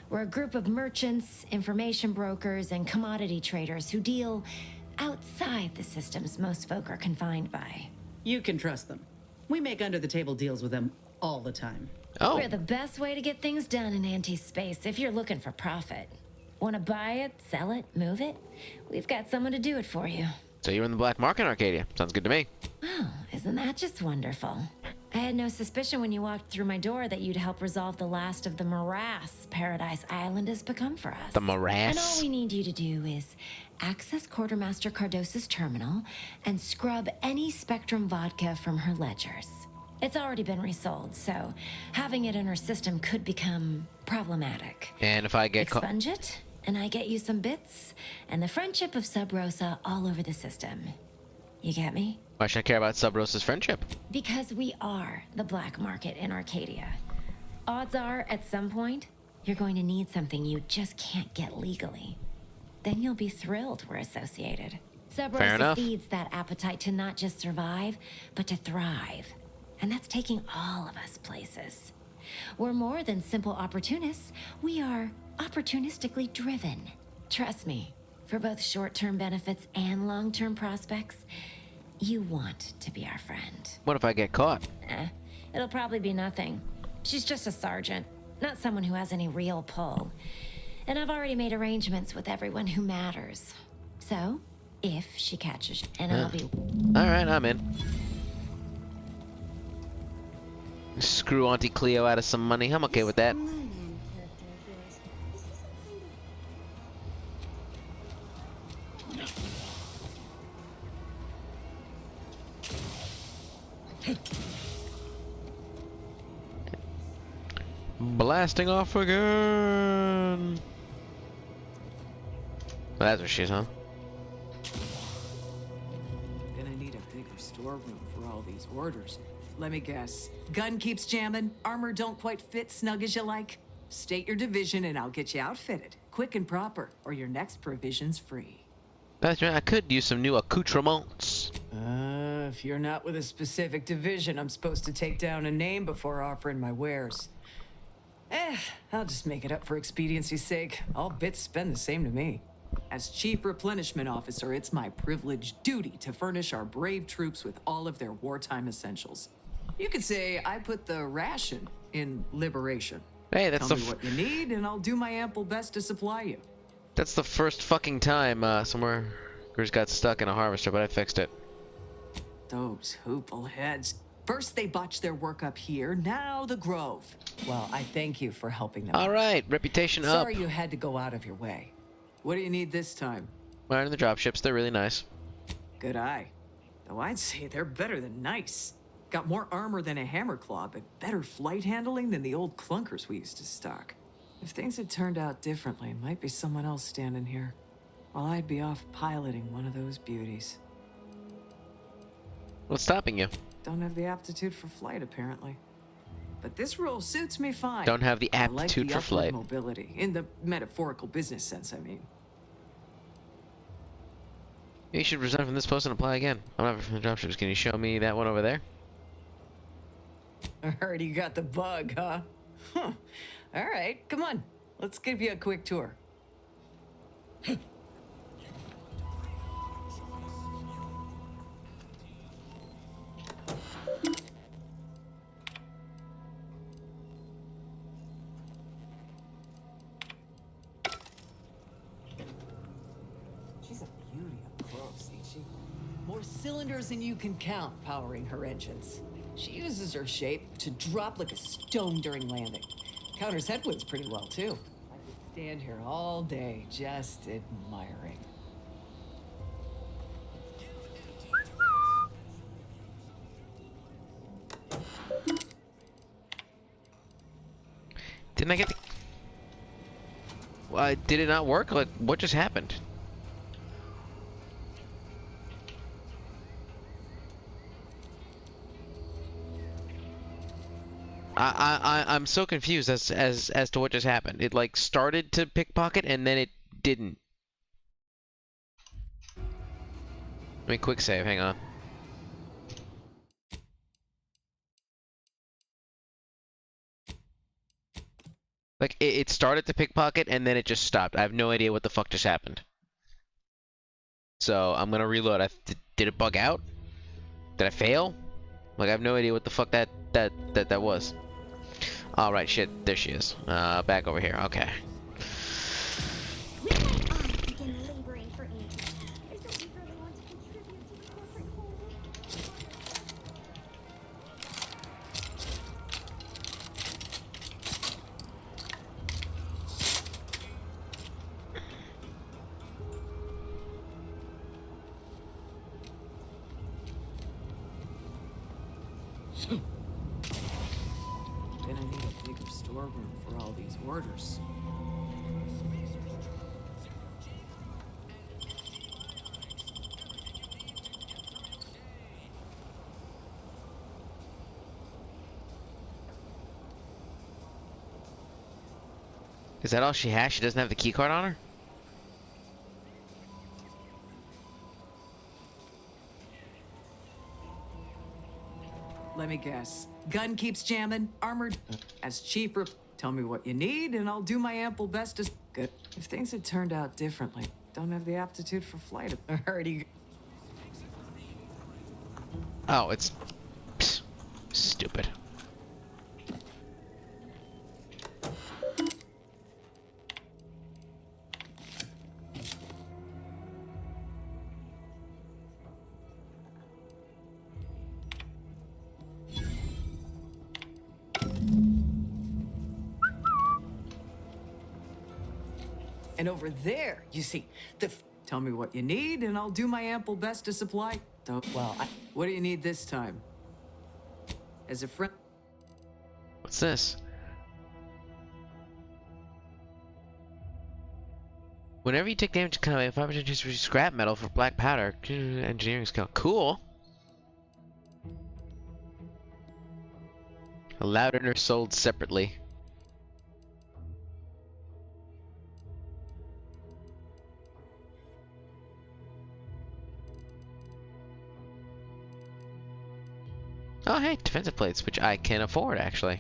We're a group of merchants, information brokers, and commodity traders who deal outside the systems most folk are confined by. You can trust them. We make under-the-table deals with them all the time. Oh. We're the best way to get things done in anti-space if you're looking for profit. Want to buy it, sell it, move it? We've got someone to do it for you. So you're in the black market in Arcadia. Sounds good to me. Oh, isn't that just wonderful? I had no suspicion when you walked through my door that you'd help resolve the last of the morass Paradise Island has become for us. The morass? And all we need you to do is access Quartermaster Cardossa's terminal and scrub any Spectrum vodka from her ledgers. It's already been resold, so having it in her system could become problematic. And if I get caught... Expunge it, and I get you some bits, and the friendship of Sub Rosa all over the system. You get me? Why should I care about Sub Rosa's friendship? Because we are the black market in Arcadia. Odds are, at some point, you're going to need something you just can't get legally. Then you'll be thrilled we're associated. Sub Fair Rosa enough. feeds that appetite to not just survive, but to thrive. And that's taking all of us places. We're more than simple opportunists. We are opportunistically driven. Trust me, for both short-term benefits and long-term prospects, you want to be our friend. What if I get caught? It'll probably be nothing. She's just a sergeant, not someone who has any real pull. And I've already made arrangements with everyone who matters. So, if she catches, and I'll be... Alright, I'm in. Screw Auntie Cleo out of some money. I'm okay with that. Blasting off again. Well, that's what she is, huh? Gonna need a bigger storeroom for all these orders. Let me guess. Gun keeps jamming, armor don't quite fit snug as you like. State your division and I'll get you outfitted. Quick and proper, or your next provision's free. That's right, I could use some new accoutrements. If you're not with a specific division, I'm supposed to take down a name before offering my wares. I'll just make it up for expediency's sake. All bits spend the same to me. As Chief Replenishment Officer, it's my privileged duty to furnish our brave troops with all of their wartime essentials. You could say I put the ration in liberation. Hey, that's Tell me what you need, and I'll do my ample best to supply you. That's the first fucking time somewhere Yours got stuck in a harvester, but I fixed it. Those hoople heads. First they botched their work up here, now the Grove. Well, I thank you for helping them out. All right, reputation up. Sorry you had to go out of your way. What do you need this time? Mine are the dropships. They're really nice. Good eye. Though I'd say they're better than nice. Got more armor than a hammerclaw, but better flight handling than the old clunkers we used to stock. If things had turned out differently, might be someone else standing here. While I'd be off piloting one of those beauties. What's stopping you? Don't have the aptitude for flight, apparently. But this role suits me fine. Don't have the I like aptitude the for upward flight. mobility, in the metaphorical business sense, I mean. You should resign from this post and apply again. I'm not from the dropships. Can you show me that one over there? I heard you got the bug, huh? Huh. All right, come on. Let's give you a quick tour. She's a beauty up close, ain't she? More cylinders than you can count powering her engines. She uses her shape to drop like a stone during landing. Counters headwinds pretty well, too. I could stand here all day just admiring. Didn't I get the... did it not work? Like, what just happened? I'm so confused as to what just happened. It like started to pickpocket and then it didn't. Let me quick save, hang on. Like it started to pickpocket and then it just stopped. I have no idea what the fuck just happened. So I'm gonna reload. Did it bug out? Did I fail? Like I have no idea what the fuck that was. All right, shit. There she is. Back over here. Okay. Gonna need a bigger storeroom for all these orders. Is that all she has? She doesn't have the key card on her? Let me guess. Gun keeps jamming, armored. As chief, tell me what you need, and I'll do my ample best to... Good. If things had turned out differently, don't have the aptitude for flight. Already. Oh, it's... Psst. Stupid. And over there, you see, tell me what you need, and I'll do my ample best to supply. What do you need this time? As a friend. What's this? Whenever you take damage, kind of 5% chance to receive scrap metal for black powder. Engineering skill. Cool. Allowed and are sold separately. Oh hey, defensive plates, which I can afford actually.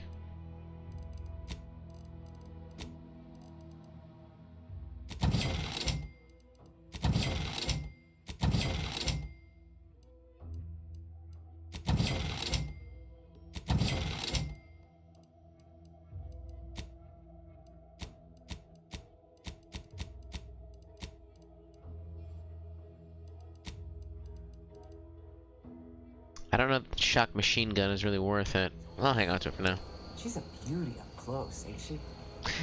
I don't know if the shock machine gun is really worth it. I'll hang on to it for now. She's a beauty up close, ain't she?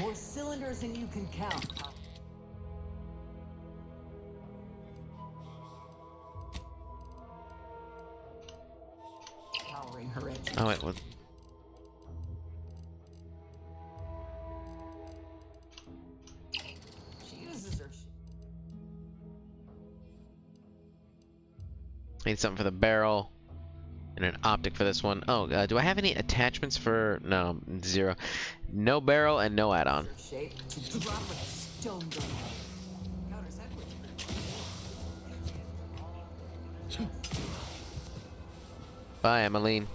More cylinders than you can count. Powering her engine. Oh wait, what? She uses her. Need something for the barrel. And an optic for this one. Oh, do I have any attachments for... No, 0. No barrel and no add-on. Shape to drop with a stone gun. Counters Bye, Emmeline.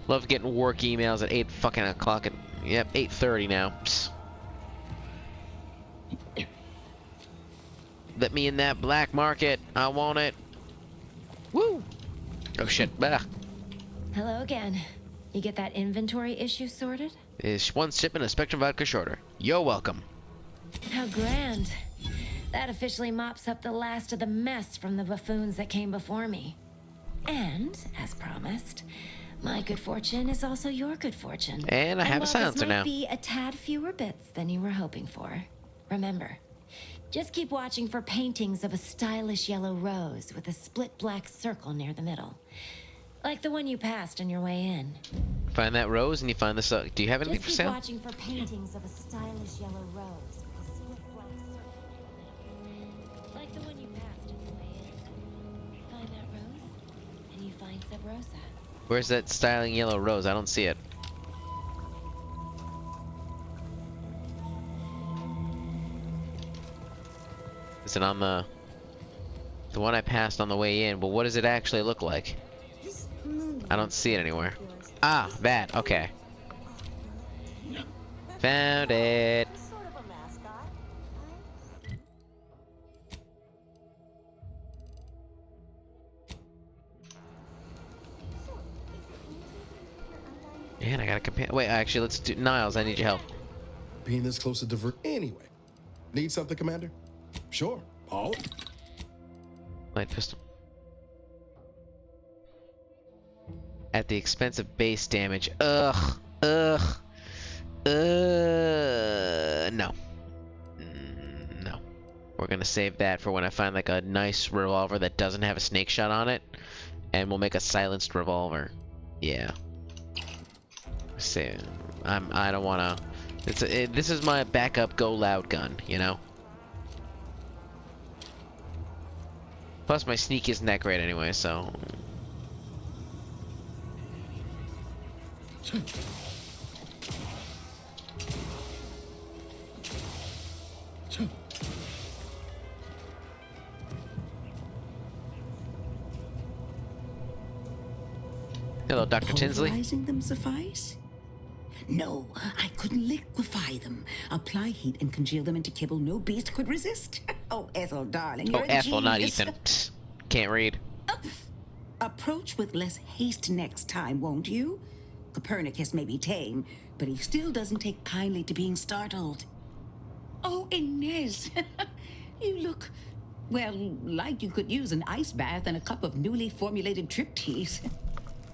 Love getting work emails at 8 fucking o'clock. Yep, 8:30 now. Psst. Let me in that black market. I want it. Woo! Oh shit. Bah. Hello again. You get that inventory issue sorted? Is one shipment of Spectrum vodka shorter. You're welcome. How grand. That officially mops up the last of the mess from the buffoons that came before me. And, as promised, my good fortune is also your good fortune. And I have a silencer now. This might be a tad fewer bits than you were hoping for. Remember, just keep watching for paintings of a stylish yellow rose with a split black circle near the middle. Like the one you passed on your way in. Find that rose and you find the... Do you have anything Just for keep sale? watching for paintings of a stylish yellow rose with a split black circle. Like the one you passed on your way in. Find that rose, and you find Sub Rosa. Where's that styling yellow rose? I don't see it. Is it on the one I passed on the way in? But what does it actually look like? I don't see it anywhere. Ah, that. Okay. Found it. Man, I gotta compare. Wait, actually, let's do Niles. I need your help. Being this close to divert anyway. Need something, Commander? Sure. All. Light pistol. At the expense of base damage. Ugh. Ugh. No. No. We're gonna save that for when I find like a nice revolver that doesn't have a snake shot on it, and we'll make a silenced revolver. Yeah. See, I don't wanna. This is my backup go loud gun, you know. Plus, my sneak isn't that great anyway, so. Hello, Dr. Tinsley. Pulverizing them suffice? No, I couldn't liquefy them. Apply heat and congeal them into kibble no beast could resist. Oh, Ethel, darling, you're Oh, a Ethel, not genius. Ethan. Psst, can't read. Approach with less haste next time, won't you? Copernicus may be tame, but he still doesn't take kindly to being startled. Oh, Inez, you look, well, like you could use an ice bath and a cup of newly formulated triptease.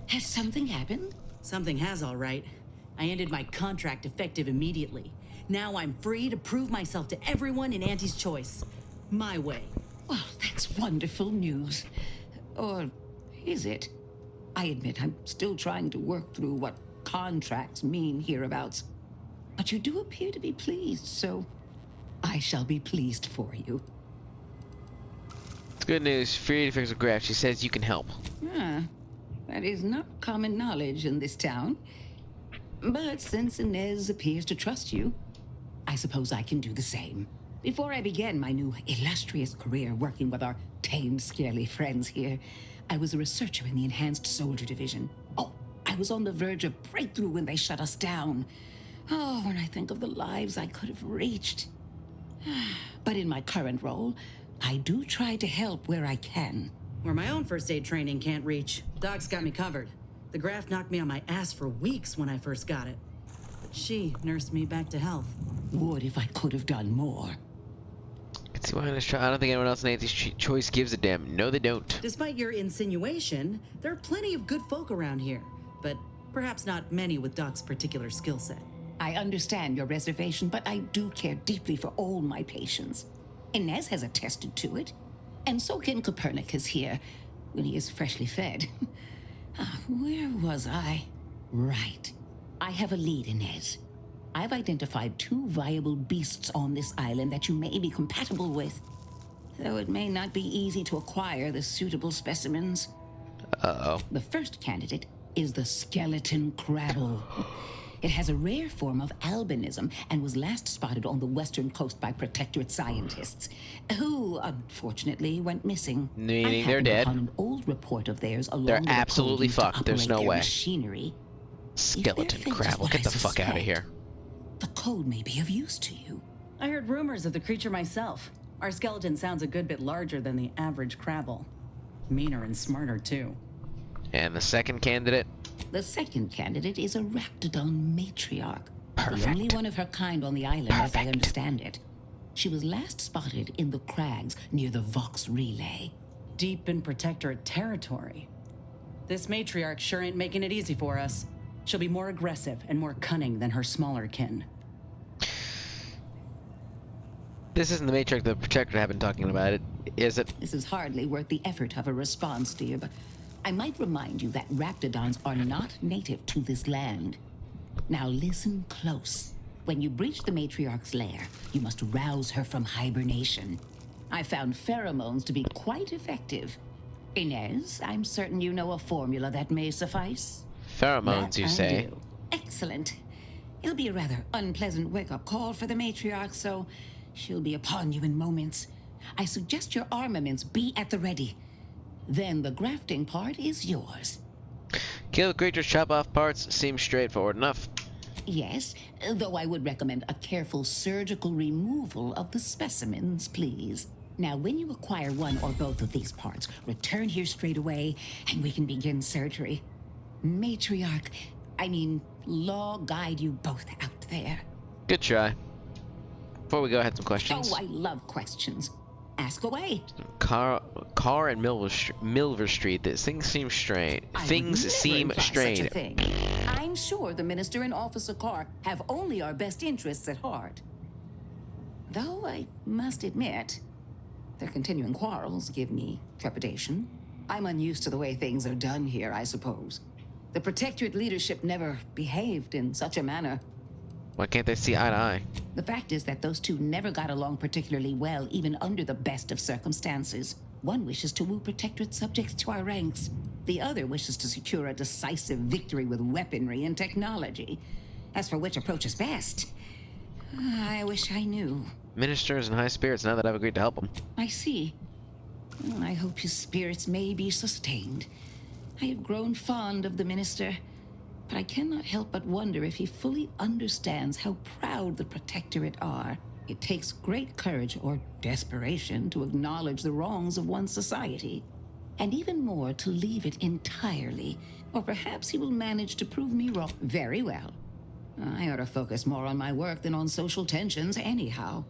Has something happened? Something has, all right. I ended my contract effective immediately. Now I'm free to prove myself to everyone in Auntie's choice. My way. Well, that's wonderful news. Or is it? I admit I'm still trying to work through what contracts mean hereabouts. But you do appear to be pleased, so I shall be pleased for you. It's good news. Free to fix a graph. She says you can help. Ah, that is not common knowledge in this town. But since Inez appears to trust you, I suppose I can do the same. Before I began my new illustrious career working with our tame, scarily friends here, I was a researcher in the Enhanced Soldier Division. Oh, I was on the verge of breakthrough when they shut us down. Oh, when I think of the lives I could have reached. But in my current role, I do try to help where I can. Where my own first aid training can't reach, Doc's got me covered. The graft knocked me on my ass for weeks when I first got it. But she nursed me back to health. Would if I could have done more. Let's see I don't think anyone else in Nancy's choice gives a damn. No, they don't. Despite your insinuation, there are plenty of good folk around here, but perhaps not many with Doc's particular skill set. I understand your reservation, but I do care deeply for all my patients. Inez has attested to it, and so can Copernicus here, when he is freshly fed. Where was I? Right. I have a lead, Inez. I've identified 2 viable beasts on this island that you may be compatible with, though it may not be easy to acquire the suitable specimens. Uh-oh. The first candidate is the skeleton crabble. It has a rare form of albinism and was last spotted on the western coast by Protectorate scientists, who unfortunately went missing. Meaning they're dead. Upon an old report of theirs along They're with the code absolutely used to fucked. There's operate no their way. Machinery. Skeleton If their fate is crabble. what Get I the fuck out of suspect, here. The code may be of use to you. I heard rumors of the creature myself. Our skeleton sounds a good bit larger than the average crabble. Meaner and smarter, too. And the second candidate? The second candidate is a Raptidon matriarch. Perfect. The only one of her kind on the island, as I understand it. She was last spotted in the crags near the Vox Relay. Deep in Protectorate territory. This matriarch sure ain't making it easy for us. She'll be more aggressive and more cunning than her smaller kin. This isn't the matriarch the Protector have been talking about, is it? This is hardly worth the effort of a response, dear, but I might remind you that Raptidons are not native to this land. Now listen close. When you breach the matriarch's lair, you must rouse her from hibernation. I found pheromones to be quite effective. Inez, I'm certain you know a formula that may suffice. Pheromones, That you I say? do. Excellent. It'll be a rather unpleasant wake-up call for the matriarch, so she'll be upon you in moments. I suggest your armaments be at the ready. Then the grafting part is yours. Kill creatures, chop off parts, seems straightforward enough. Yes, though I would recommend a careful surgical removal of the specimens, please. Now, when you acquire one or both of these parts, return here straight away, and we can begin surgery. Matriarch, Law guide you both out there. Good try. Before we go, I had some questions. Oh, I love questions. Ask away. Car and Milver Street. This thing seems strange. Things never seem imply strange. Such a thing. I'm sure the Minister and Officer Carr have only our best interests at heart. Though I must admit, their continuing quarrels give me trepidation. I'm unused to the way things are done here, I suppose. The Protectorate leadership never behaved in such a manner. Why can't they see eye to eye? The fact is that those two never got along particularly well, even under the best of circumstances. One wishes to woo Protectorate subjects to our ranks. The other wishes to secure a decisive victory with weaponry and technology. As for which approach is best, I wish I knew. Minister's in high spirits now that I've agreed to help him. I see. Well, I hope his spirits may be sustained. I have grown fond of the Minister, but I cannot help but wonder if he fully understands how proud the Protectorate are. It takes great courage or desperation to acknowledge the wrongs of one's society, and even more to leave it entirely. Or perhaps he will manage to prove me wrong. Very well. I ought to focus more on my work than on social tensions anyhow.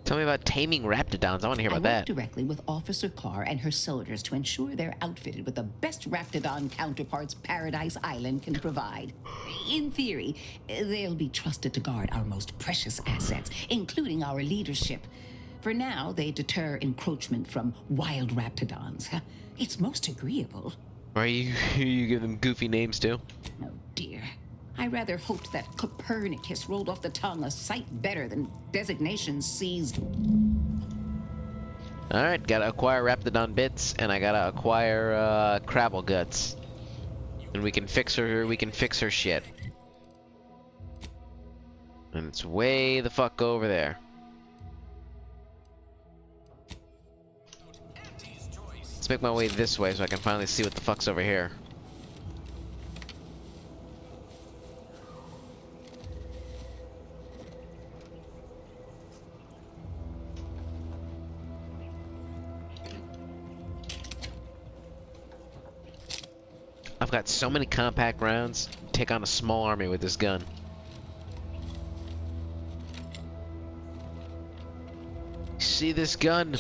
Tell me about taming Raptidons. I want to hear about I work that. directly with Officer Carr and her soldiers to ensure they're outfitted with the best Raptidon counterparts Paradise Island can provide. In theory, they'll be trusted to guard our most precious assets, including our leadership. For now, they deter encroachment from wild Raptidons. It's most agreeable. Or you give them goofy names too? Oh dear. I rather hoped that Copernicus rolled off the tongue a sight better than designation seized. Alright, gotta acquire Raptidon bits, and I gotta acquire Crabble guts. And we can fix her shit. And it's way the fuck over there. Let's make my way this way so I can finally see what the fuck's over here. I've got so many compact rounds. Take on a small army with this gun. See this gun?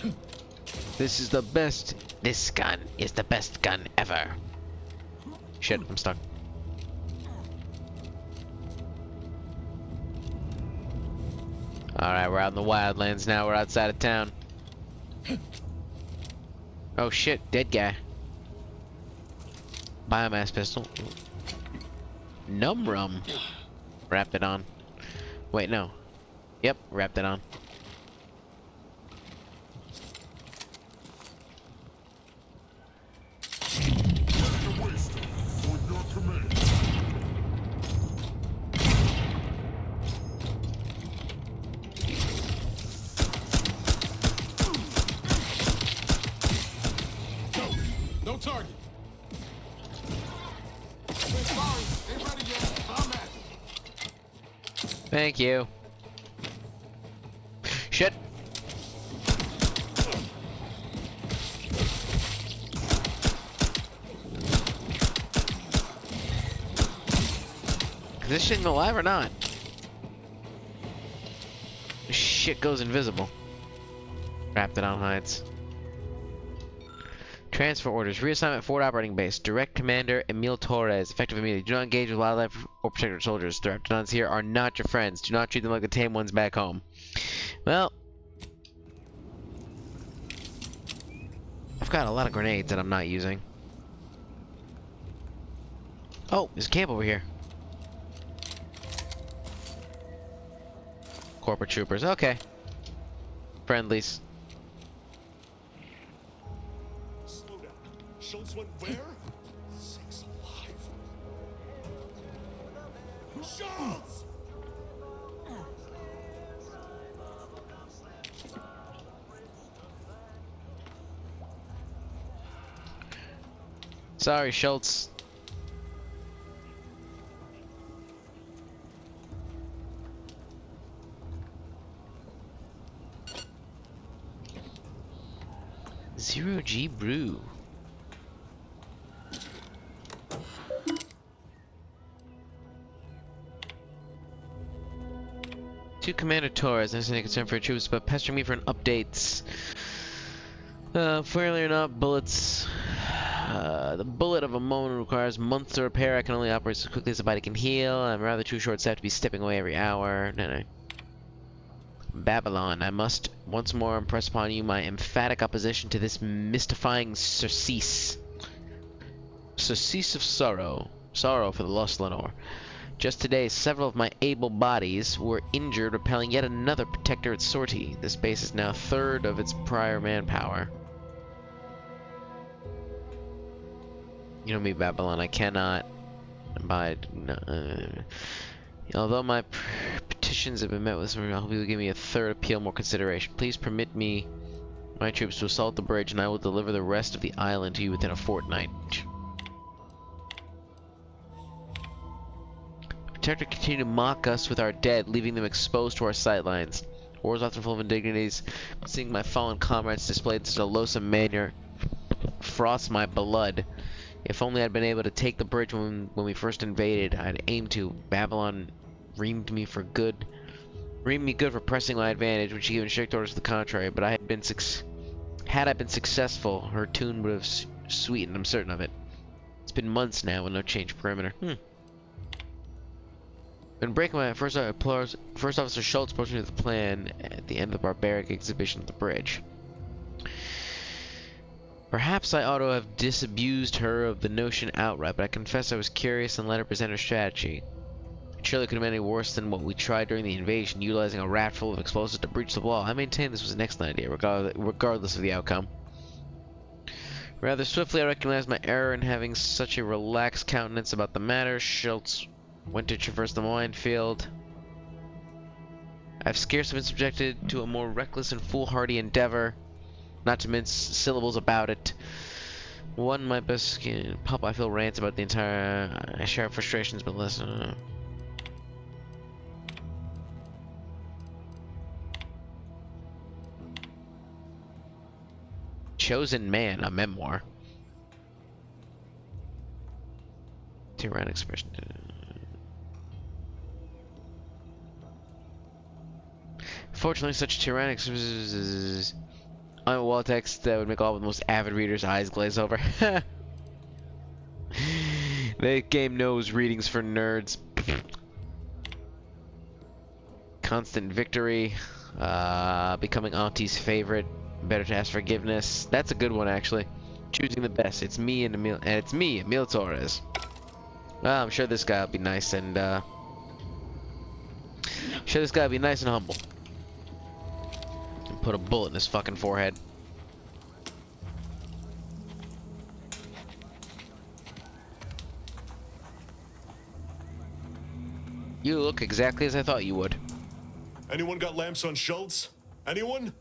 This is the best. This gun is the best gun ever. Shit, I'm stuck. Alright, we're out in the wildlands now. We're outside of town. Oh shit, dead guy. Biomass pistol. Num rum. Wrap it on. Wait, no. Yep, wrapped it on. No target. Thank you. Shit. Is this shit alive or not? This shit goes invisible. Wrapped it on hides. Transfer orders. Reassignment Fort Operating Base. Direct Commander Emil Torres. Effective immediately. Do not engage with wildlife or protected soldiers. The Reptidons here are not your friends. Do not treat them like the tame ones back home. Well, I've got a lot of grenades that I'm not using. Oh, there's a camp over here. Corporate troopers. Okay. Friendlies. Schultz went where? Sakes alive. Schultz! Sorry, Schultz. Zero G Brew. To Commander Torres, I'm sending concern for your troops, but pestering me for an updates. Fairly or not, bullets. The bullet of a moment requires months to repair. I can only operate as quickly as the body can heal. I'm rather too short-staffed to be stepping away every hour. No. Babylon, I must once more impress upon you my emphatic opposition to this mystifying surcease. Surcease of sorrow. Sorrow for the lost Lenore. Just today, several of my able bodies were injured repelling yet another Protectorate sortie. This base is now a third of its prior manpower. You know me, Babylon, I cannot abide. Although my petitions have been met with some, I hope you will give me a third appeal more consideration. Please permit me, my troops, to assault the bridge, and I will deliver the rest of the island to you within a fortnight. Protector continue to mock us with our dead, leaving them exposed to our sightlines. Wars often full of indignities. Seeing my fallen comrades displayed in such a loathsome manner frosts my blood. If only I'd been able to take the bridge when we first invaded. I'd aimed to. Babylon reamed me for good. Reamed me good for pressing my advantage, when she gave strict orders to the contrary. But I had I been successful, her tune would have sweetened. I'm certain of it. It's been months now with no change of perimeter. When breaking my first officer Schultz approached me with the plan at the end of the barbaric exhibition at the bridge. Perhaps I ought to have disabused her of the notion outright, but I confess I was curious and let her present her strategy. It surely couldn't have been any worse than what we tried during the invasion, utilizing a raft full of explosives to breach the wall. I maintain this was an excellent idea, regardless of the outcome. Rather swiftly I recognized my error in having such a relaxed countenance about the matter. Schultz went to traverse the minefield. I've scarcely been subjected to a more reckless and foolhardy endeavor. Not to mince syllables about it. One, my best skin. Pop, I feel rants about the entire. I share frustrations, but listen. Chosen Man, a memoir. Tyrannic expression. Unfortunately, such tyrannic on wall text that would make all the most avid readers' eyes glaze over. The game knows readings for nerds. Constant victory. Becoming Auntie's favorite. Better to ask forgiveness. That's a good one, actually. Choosing the best. It's me and Emil. And it's me, Emil Torres. Well, I'm sure this guy will be nice and humble. And put a bullet in his fucking forehead. You look exactly as I thought you would. Anyone got lamps on Schultz? Anyone?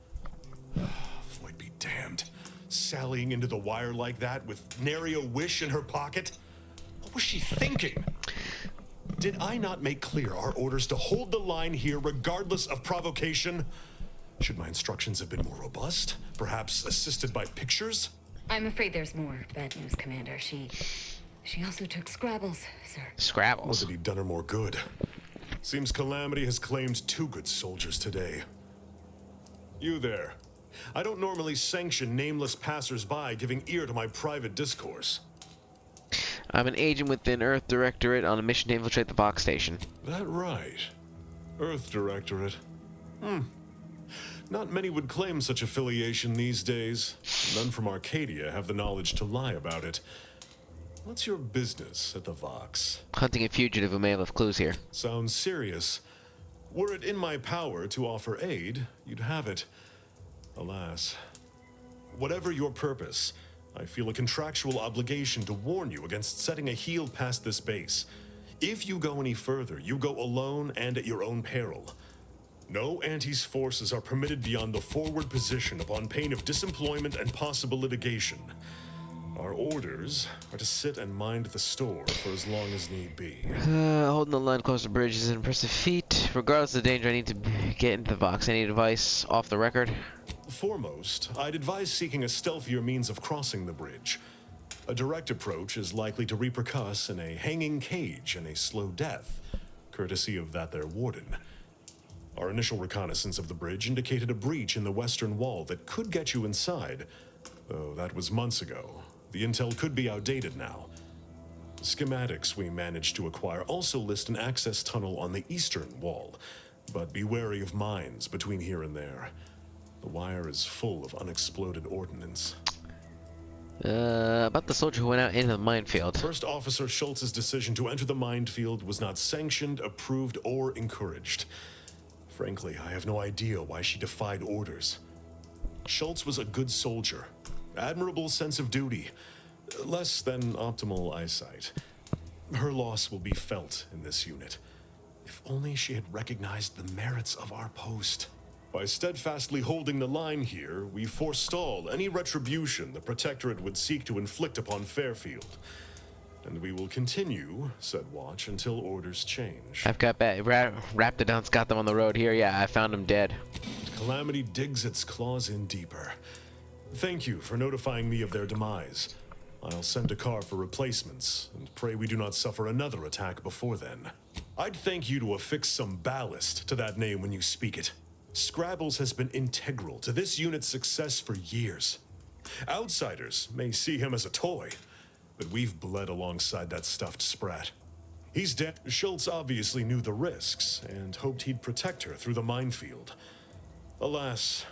Floyd be damned. Sallying into the wire like that with nary a wish in her pocket? What was she thinking? Did I not make clear our orders to hold the line here regardless of provocation? Should my instructions have been more robust? Perhaps assisted by pictures? I'm afraid there's more bad news, Commander. She also took Scrabbles, sir. Scrabbles? Was it he'd done her more good? Seems Calamity has claimed 2 good soldiers today. You there. I don't normally sanction nameless passers-by giving ear to my private discourse. I'm an agent within Earth Directorate on a mission to infiltrate the Vox station. That right. Earth Directorate. Not many would claim such affiliation these days. None from Arcadia have the knowledge to lie about it. What's your business at the Vox? Hunting a fugitive who may have left clues here. Sounds serious. Were it in my power to offer aid, you'd have it. Alas. Whatever your purpose, I feel a contractual obligation to warn you against setting a heel past this base. If you go any further, you go alone and at your own peril. No Anti's forces are permitted beyond the forward position upon pain of disemployment and possible litigation. Our orders are to sit and mind the store for as long as need be. Holding the line close to bridge is an impressive feat. Regardless of the danger, I need to get into the Vox. Any advice off the record? Foremost, I'd advise seeking a stealthier means of crossing the bridge. A direct approach is likely to repercuss in a hanging cage and a slow death, courtesy of that there warden. Our initial reconnaissance of the bridge indicated a breach in the western wall that could get you inside, though that was months ago. The intel could be outdated now. Schematics we managed to acquire also list an access tunnel on the eastern wall, but be wary of mines between here and there. The wire is full of unexploded ordnance. About the soldier who went out into the minefield. First Officer Schultz's decision to enter the minefield was not sanctioned, approved, or encouraged. Frankly, I have no idea why she defied orders. Schultz was a good soldier. Admirable sense of duty. Less than optimal eyesight. Her loss will be felt in this unit. If only she had recognized the merits of our post. By steadfastly holding the line here, we forestall any retribution the Protectorate would seek to inflict upon Fairfield. And we will continue, said watch, until orders change. I've got Raptidon's got them on the road here. Yeah, I found him dead. Calamity digs its claws in deeper. Thank you for notifying me of their demise. I'll send a car for replacements, and pray we do not suffer another attack before then. I'd thank you to affix some ballast to that name when you speak it. Scrabbles has been integral to this unit's success for years. Outsiders may see him as a toy, but we've bled alongside that stuffed sprat. He's dead. Schultz obviously knew the risks, and hoped he'd protect her through the minefield. Alas,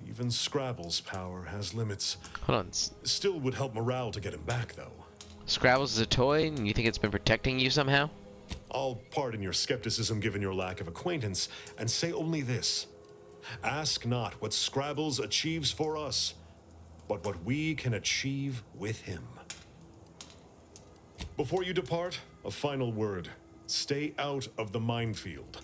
even Scrabble's power has limits. Hold on. Still would help morale to get him back, though. Scrabbles is a toy, and you think it's been protecting you somehow? I'll pardon your skepticism given your lack of acquaintance, and say only this. Ask not what Scrabbles achieves for us, but what we can achieve with him. Before you depart, a final word. Stay out of the minefield.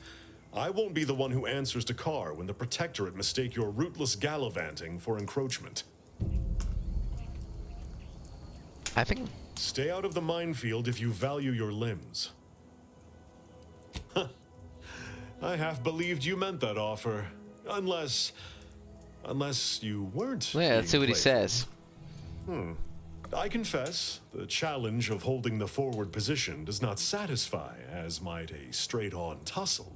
I won't be the one who answers to Carr when the Protectorate mistake your rootless gallivanting for encroachment. I think... Stay out of the minefield if you value your limbs. Huh. I half believed you meant that offer. Unless you weren't. Yeah, let's see what he says. I confess, the challenge of holding the forward position does not satisfy, as might a straight-on tussle.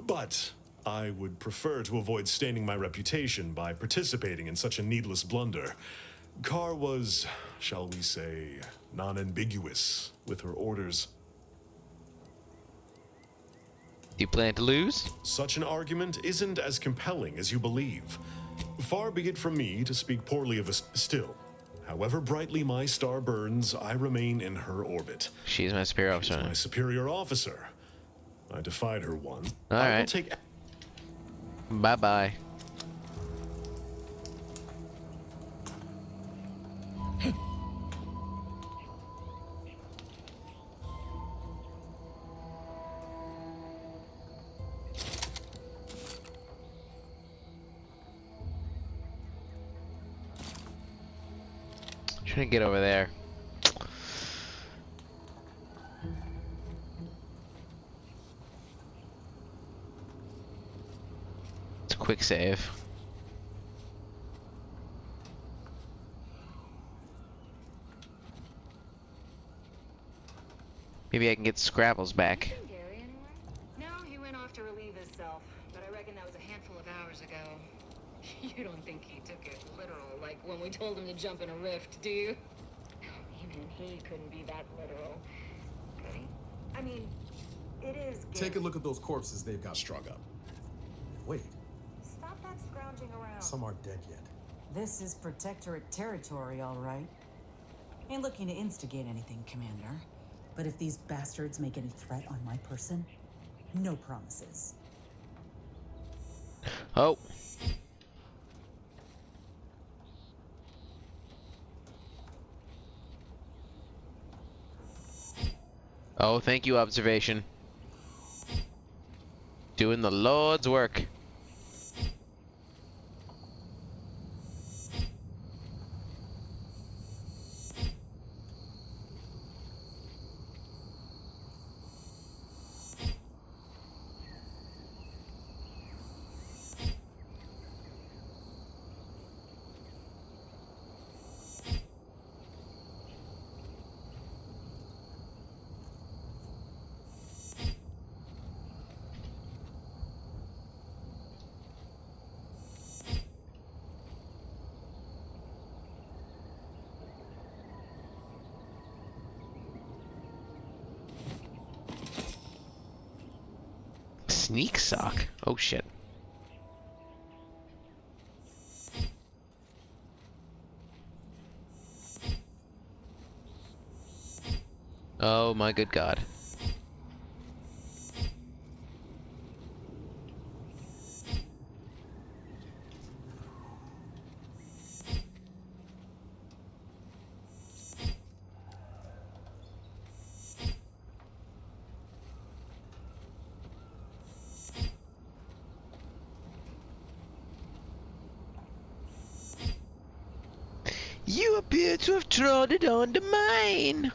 But I would prefer to avoid staining my reputation by participating in such a needless blunder. Carr was, shall we say, non-ambiguous with her orders. Do you plan to lose? Such an argument isn't as compelling as you believe. Far be it from me to speak poorly of us still. However brightly my star burns, I remain in her orbit. She's my superior She's officer. my superior officer. I defied her one. All I will right. take. Bye-bye. Trying to get over there. It's a quick save. Maybe I can get Scrabbles back. Gary anywhere? No, he went off to relieve himself, but I reckon that was a handful of hours ago. You don't think he took it literal, like when we told him to jump in a rift, do you? Even he couldn't be that literal. Could he? I mean, it is Take a look at those corpses they've got strung up. Wait, Stop that scrounging around. some aren't dead yet. This is Protectorate territory, all right. Ain't looking to instigate anything, Commander. But if these bastards make any threat on my person, no promises. Oh. Oh, thank you, observation. Doing the Lord's work. Sneak sock? Oh shit. Oh my good god. You appear to have trodden on the mine.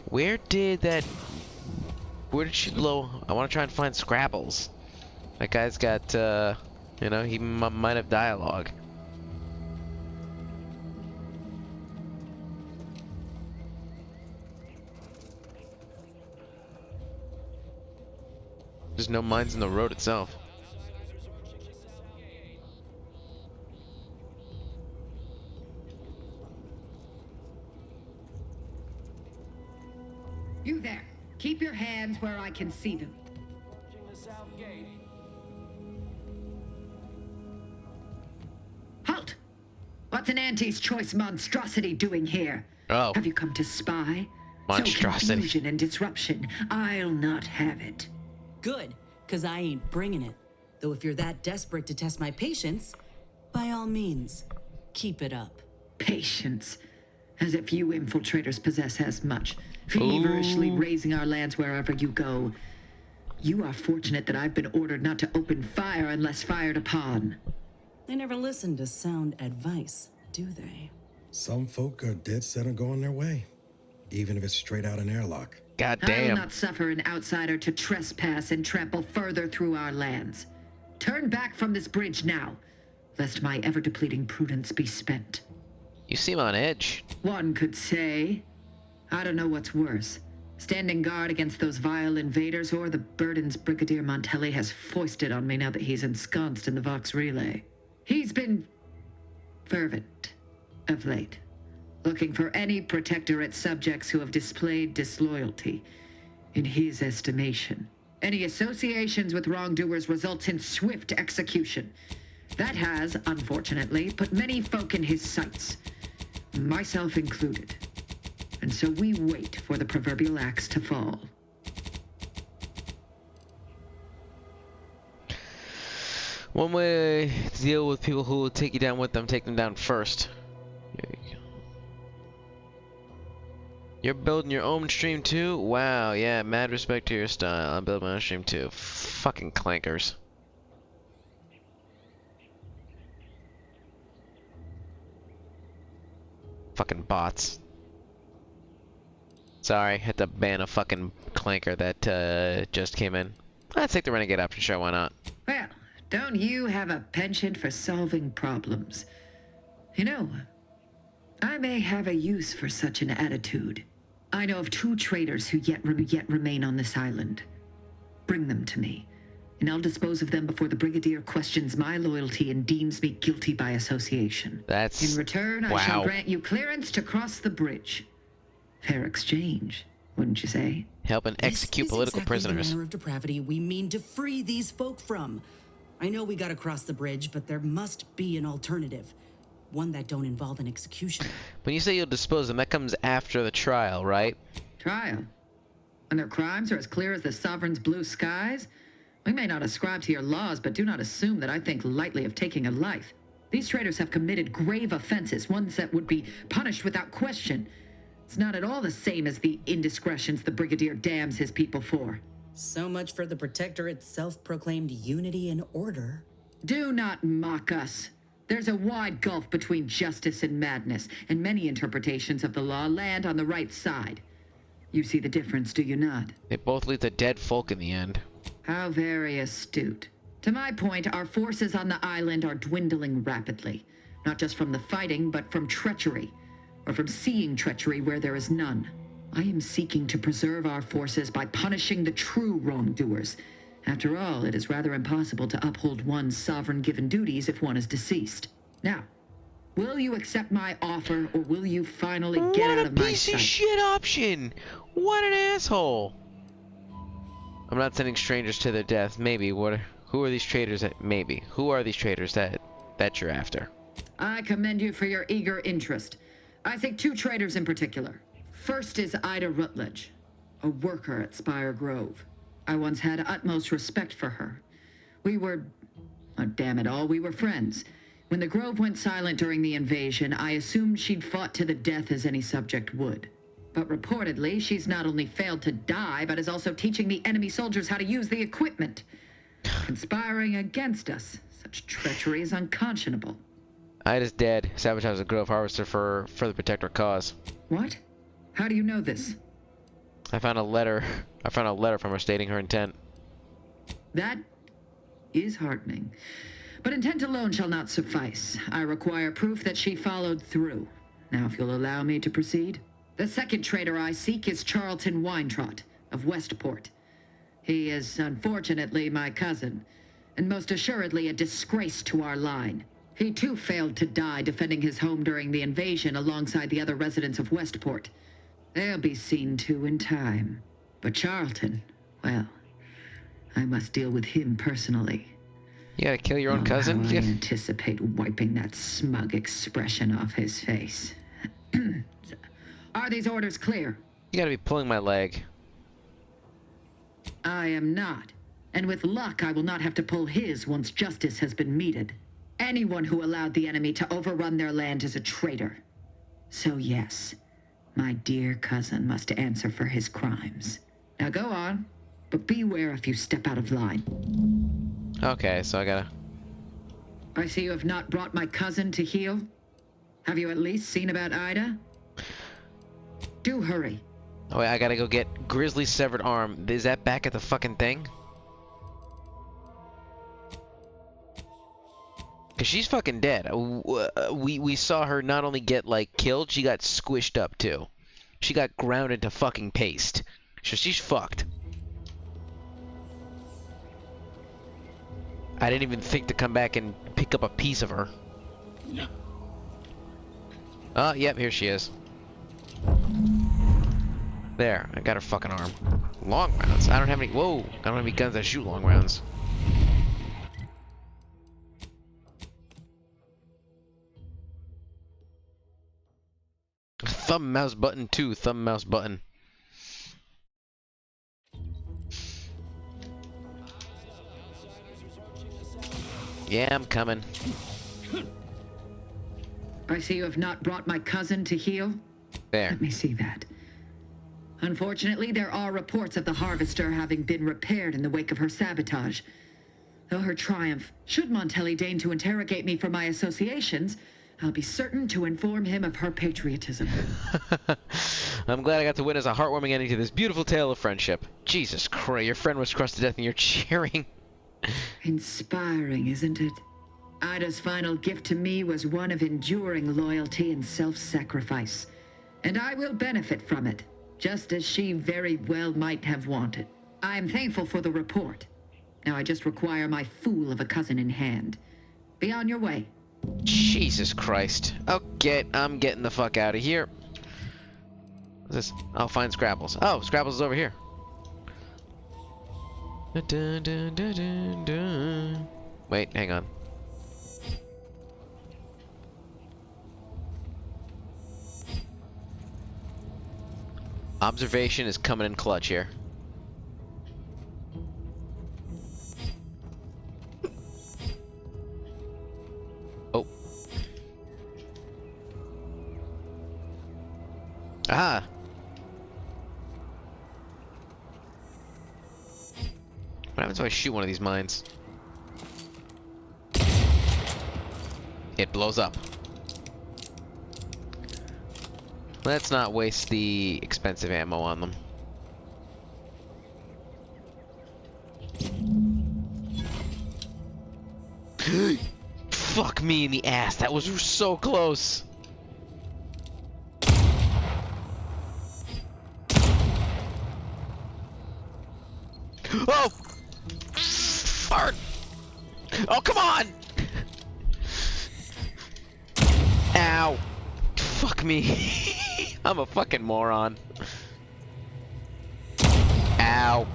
Where did she blow? I want to try and find Scrabbles. That guy's got, you know, he might have dialogue. There's no mines in the road itself. You there. Keep your hands where I can see them. Halt! What's an Auntie's choice monstrosity doing here? Oh. Have you come to spy? Monstrosity. So confusion and disruption. I'll not have it. Good, because I ain't bringing it. Though if you're that desperate to test my patience, by all means, keep it up. Patience. As if you infiltrators possess as much. Feverishly raising our lands wherever you go. You are fortunate that I've been ordered not to open fire unless fired upon. They never listen to sound advice, do they? Some folk are dead set on going their way, even if it's straight out an airlock. God I will damn. not suffer an outsider to trespass and trample further through our lands. Turn back from this bridge now, lest my ever-depleting prudence be spent. You seem on edge. One could say. I don't know what's worse. Standing guard against those vile invaders, or the burdens Brigadier Montelli has foisted on me now that he's ensconced in the Vox Relay. He's been fervent of late, looking for any Protectorate subjects who have displayed disloyalty. In his estimation, any associations with wrongdoers results in swift execution. That has, unfortunately, put many folk in his sights, myself included. And so we wait for the proverbial axe to fall. One way to deal with people who will take you down with them, take them down first. There you go. You're building your own stream too? Wow, yeah, mad respect to your style. I'm building my own stream too. Fucking clankers. Fucking bots. Sorry, had to ban a fucking clanker that just came in. Let's take the renegade option, sure, why not? Well, don't you have a penchant for solving problems? You know, I may have a use for such an attitude. I know of 2 traitors who yet remain on this island. Bring them to me, and I'll dispose of them before the Brigadier questions my loyalty and deems me guilty by association. That's... In return, I shall grant you clearance to cross the bridge. Fair exchange, wouldn't you say? Help and execute political prisoners. The manner of depravity we mean to free these folk from. I know we gotta cross the bridge, but there must be an alternative. One that don't involve an executioner. When you say you'll dispose of them, that comes after the trial, right? Trial? And their crimes are as clear as the sovereign's blue skies? We may not ascribe to your laws, but do not assume that I think lightly of taking a life. These traitors have committed grave offenses, ones that would be punished without question. It's not at all the same as the indiscretions the Brigadier damns his people for. So much for the Protectorate's self-proclaimed unity and order. Do not mock us. There's a wide gulf between justice and madness, and many interpretations of the law land on the right side. You see the difference, do you not? They both lead to dead folk in the end. How very astute. To my point, our forces on the island are dwindling rapidly. Not just from the fighting, but from treachery. Or from seeing treachery where there is none. I am seeking to preserve our forces by punishing the true wrongdoers. After all, it is rather impossible to uphold one's sovereign-given duties if one is deceased. Now, will you accept my offer, or will you finally get out of my sight? What a piece of shit option! What an asshole! I'm not sending strangers to their death. Maybe. Who are these traitors that... Maybe. Who are these traitors that you're after? I commend you for your eager interest. I think 2 traitors in particular. First is Ida Rutledge, a worker at Spire Grove. I once had utmost respect for her. We were... oh, damn it all, we were friends. When the Grove went silent during the invasion, I assumed she'd fought to the death as any subject would. But reportedly, she's not only failed to die, but is also teaching the enemy soldiers how to use the equipment. Conspiring against us. Such treachery is unconscionable. Ida's dead. Sabotaged the Grove Harvester for the Protector cause. What? How do you know this? I found a letter from her stating her intent. That is heartening. But intent alone shall not suffice. I require proof that she followed through. Now, if you'll allow me to proceed. The second traitor I seek is Charlton Weintrot of Westport. He is, unfortunately, my cousin, and most assuredly a disgrace to our line. He too failed to die defending his home during the invasion alongside the other residents of Westport. They'll be seen to in time. But Charlton, well, I must deal with him personally. You gotta kill your own cousin? How I anticipate wiping that smug expression off his face. Are these orders clear? You gotta be pulling my leg. I am not. And with luck, I will not have to pull his once justice has been meted. Anyone who allowed the enemy to overrun their land is a traitor. So yes, my dear cousin must answer for his crimes. Now go on, but beware if you step out of line. Okay, so I gotta... I see you have not brought my cousin to heel. Have you at least seen about Ida? Do hurry. Oh wait, I gotta go get Grizzly's severed arm. Is that back at the fucking thing? Cause she's fucking dead. We saw her not only get like killed, she got squished up too. She got ground into fucking paste. So she's fucked. I didn't even think to come back and pick up a piece of her. Oh, yep, here she is. There, I got her fucking arm. Long rounds. I don't have any. Whoa, I don't have any guns that shoot long rounds. Thumb mouse button too. Thumb mouse button. Yeah, I'm coming. I see you have not brought my cousin to heal. There. Let me see that. Unfortunately, there are reports of the Harvester having been repaired in the wake of her sabotage. Though her triumph, should Montelli deign to interrogate me for my associations, I'll be certain to inform him of her patriotism. I'm glad I got to witness a heartwarming ending to this beautiful tale of friendship. Jesus Christ, your friend was crushed to death and you're cheering. Inspiring, isn't it? Ida's final gift to me was one of enduring loyalty and self-sacrifice. And I will benefit from it, just as she very well might have wanted. I am thankful for the report. Now I just require my fool of a cousin in hand. Be on your way. Jesus Christ. Okay, I'm getting the fuck out of here. What's this? I'll find Scrabbles. Oh, Scrabbles is over here. Dun, dun, dun, dun, dun. Wait, hang on. Observation is coming in clutch here. Oh. Ah. What happens if I shoot one of these mines? It blows up. Let's not waste the expensive ammo on them. Fuck me in the ass. That was so close. Oh! Fart! Oh, come on! Ow. Fuck me. I'm a fucking moron. Ow.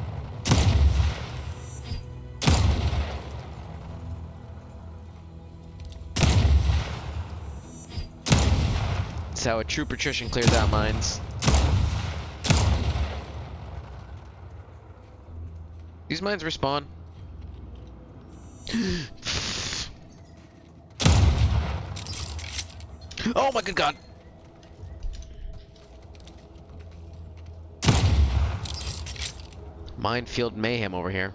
That's how a true patrician clears out mines. These mines respawn. Oh my good god! Minefield mayhem over here.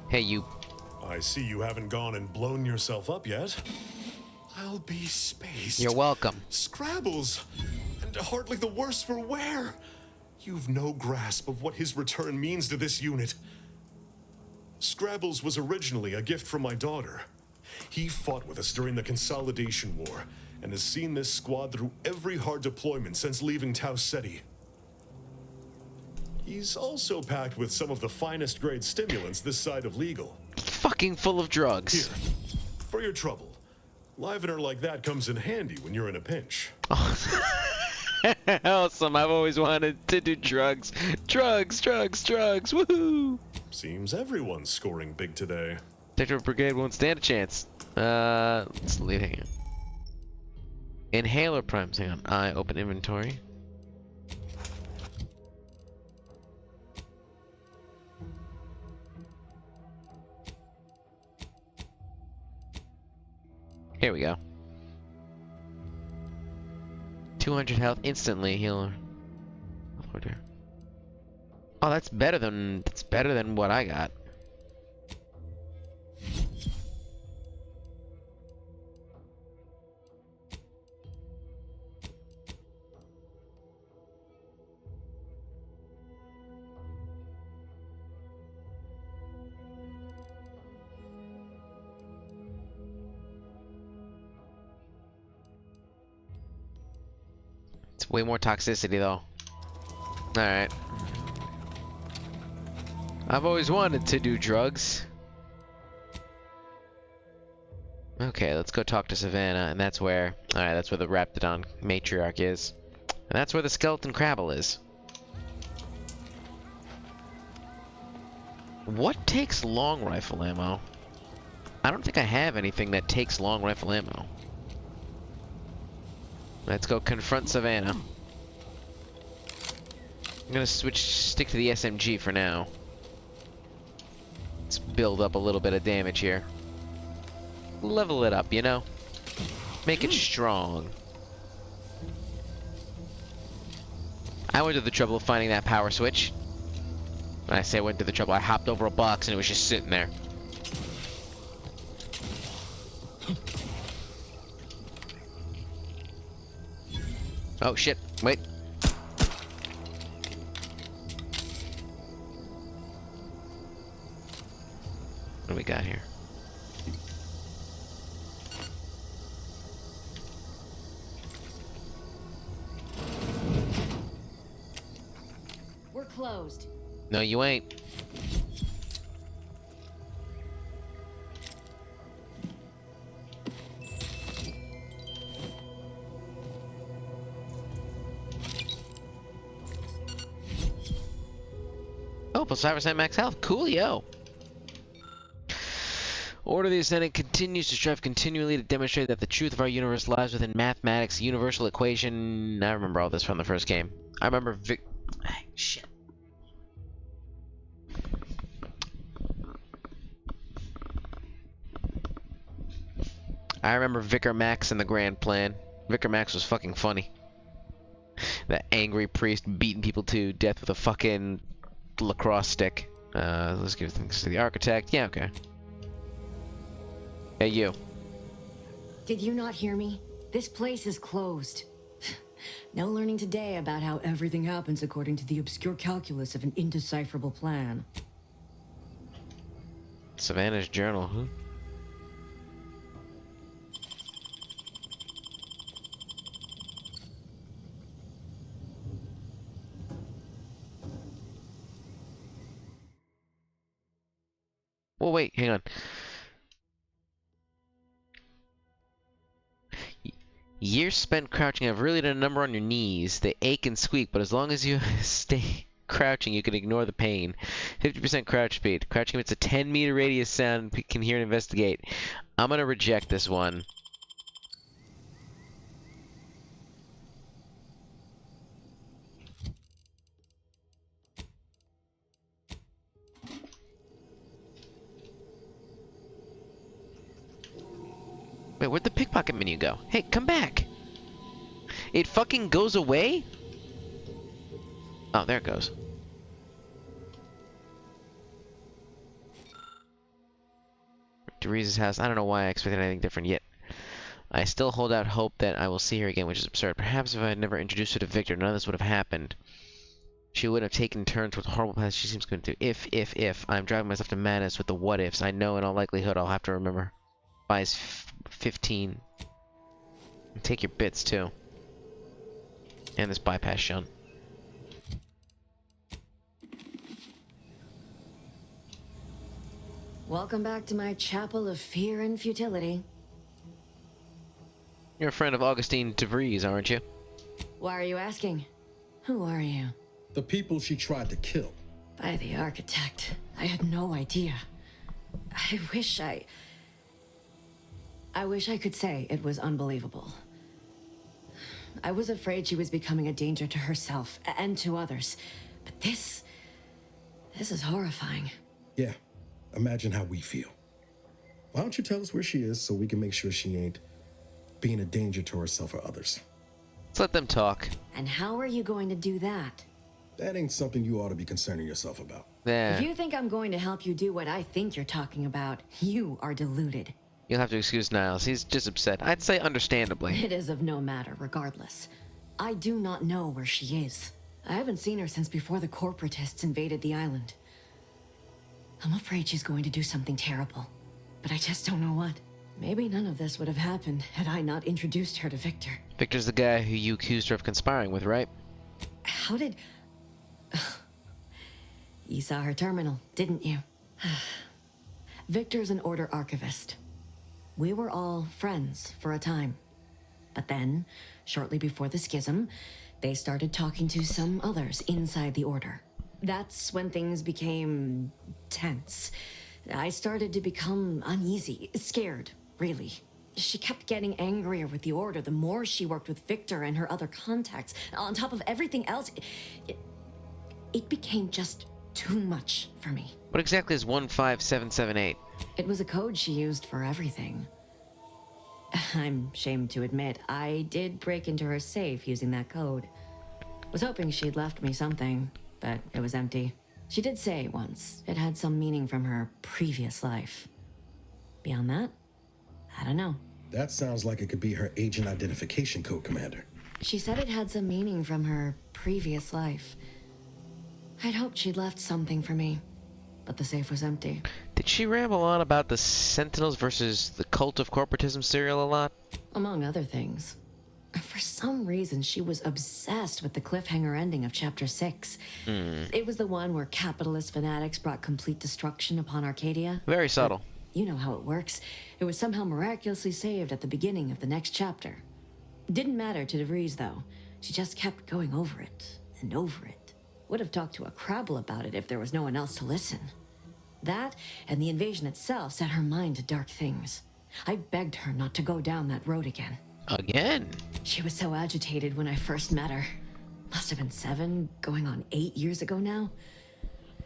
Hey, you. I see you haven't gone and blown yourself up yet. I'll be spaced. You're welcome. Scrabbles! And hardly the worse for wear! You've no grasp of what his return means to this unit. Scrabbles was originally a gift from my daughter. He fought with us during the Consolidation War, and has seen this squad through every hard deployment since leaving Tau Ceti. He's also packed with some of the finest grade stimulants this side of legal. Fucking full of drugs. Here, for your trouble. Livener like that comes in handy when you're in a pinch. Awesome, I've always wanted to do drugs. Drugs, drugs, drugs, woohoo! Seems everyone's scoring big today. Detective Brigade won't stand a chance. Let's leave it here. Inhaler primes, hang on. I open inventory. Here we go. 200 health instantly healer. Oh, that's better than what I got. Way more toxicity, though. Alright. I've always wanted to do drugs. Okay, let's go talk to Savannah, and that's where... Alright, that's where the Raptidon matriarch is. And that's where the skeleton Crabble is. What takes long rifle ammo? I don't think I have anything that takes long rifle ammo. Let's go confront Savannah. I'm gonna stick to the SMG for now. Let's build up a little bit of damage here. Level it up, you know? Make it strong. I went to the trouble of finding that power switch. When I say I went to the trouble, I hopped over a box and it was just sitting there. Oh shit, wait. What do we got here? We're closed. No, you ain't. Oh, plus 5% max health. Coolio. Order of the Ascendant continues to strive continually to demonstrate that the truth of our universe lies within mathematics, universal equation. I remember all this from the first game. I remember shit. I remember Vicar Max in the Grand Plan. Vicar Max was fucking funny. That angry priest beating people to death with a fucking lacrosse stick. Let's give things to the architect. Yeah, okay. Hey, you. Did you not hear me? This place is closed. No learning today about how everything happens according to the obscure calculus of an indecipherable plan. Savannah's journal, huh? Well, wait, hang on. Years spent crouching have really done a number on your knees. They ache and squeak, but as long as you stay crouching, you can ignore the pain. 50% crouch speed. Crouching emits a 10-meter radius sound. Can hear and investigate. I'm gonna reject this one. Wait, where'd the pickpocket menu go? Hey, come back! It fucking goes away? Oh, there it goes. Teresa's house. I don't know why I expected anything different yet. I still hold out hope that I will see her again, which is absurd. Perhaps if I had never introduced her to Victor, none of this would have happened. She would have taken turns with the horrible paths she seems going to. If I'm driving myself to madness with the what-ifs, I know in all likelihood I'll have to remember. Buys 15. Take your bits, too. And this bypass shunt. Welcome back to my chapel of fear and futility. You're a friend of Augustine DeVries, aren't you? Why are you asking? Who are you? The people she tried to kill. By the architect. I had no idea. I wish I could say it was unbelievable. I was afraid she was becoming a danger to herself and to others. But this is horrifying. Yeah, imagine how we feel. Why don't you tell us where she is so we can make sure she ain't being a danger to herself or others? Let's let them talk. And how are you going to do that? That ain't something you ought to be concerning yourself about. Yeah. If you think I'm going to help you do what I think you're talking about, you are deluded. You'll have to excuse Niles. He's just upset. I'd say understandably. It is of no matter, regardless. I do not know where she is. I haven't seen her since before the corporatists invaded the island. I'm afraid she's going to do something terrible, but I just don't know what. Maybe none of this would have happened had I not introduced her to Victor. Victor's the guy who you accused her of conspiring with, right? How did... You saw her terminal, didn't you? Victor's an Order archivist. We were all friends for a time. But then, shortly before the schism, they started talking to some others inside the Order. That's when things became tense. I started to become uneasy, scared, really. She kept getting angrier with the Order the more she worked with Victor and her other contacts. On top of everything else, it became just too much for me. What exactly is 15778? It was a code she used for everything. I'm ashamed to admit, I did break into her safe using that code. Was hoping she'd left me something, but it was empty. She did say once it had some meaning from her previous life. Beyond that, I don't know. That sounds like it could be her agent identification code, Commander. She said it had some meaning from her previous life. I'd hoped she'd left something for me, but the safe was empty. Did she ramble on about the Sentinels versus the Cult of Corporatism serial a lot? Among other things. For some reason, she was obsessed with the cliffhanger ending of Chapter 6. It was the one where capitalist fanatics brought complete destruction upon Arcadia. Very subtle. But you know how it works. It was somehow miraculously saved at the beginning of the next chapter. Didn't matter to DeVries, though. She just kept going over it and over it. Would have talked to a Crabble about it if there was no one else to listen. That and the invasion itself set her mind to dark things. I begged her not to go down that road again. Again? She was so agitated when I first met her. Must have been 7, going on 8 years ago now.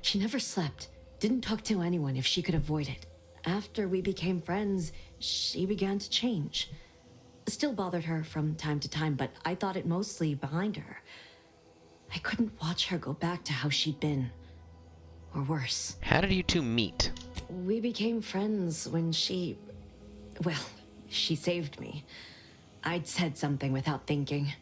She never slept, didn't talk to anyone if she could avoid it. After we became friends, she began to change. Still bothered her from time to time, but I thought it mostly behind her. I couldn't watch her go back to how she'd been. Or worse. How did you two meet? We became friends when she... Well, she saved me. I'd said something without thinking.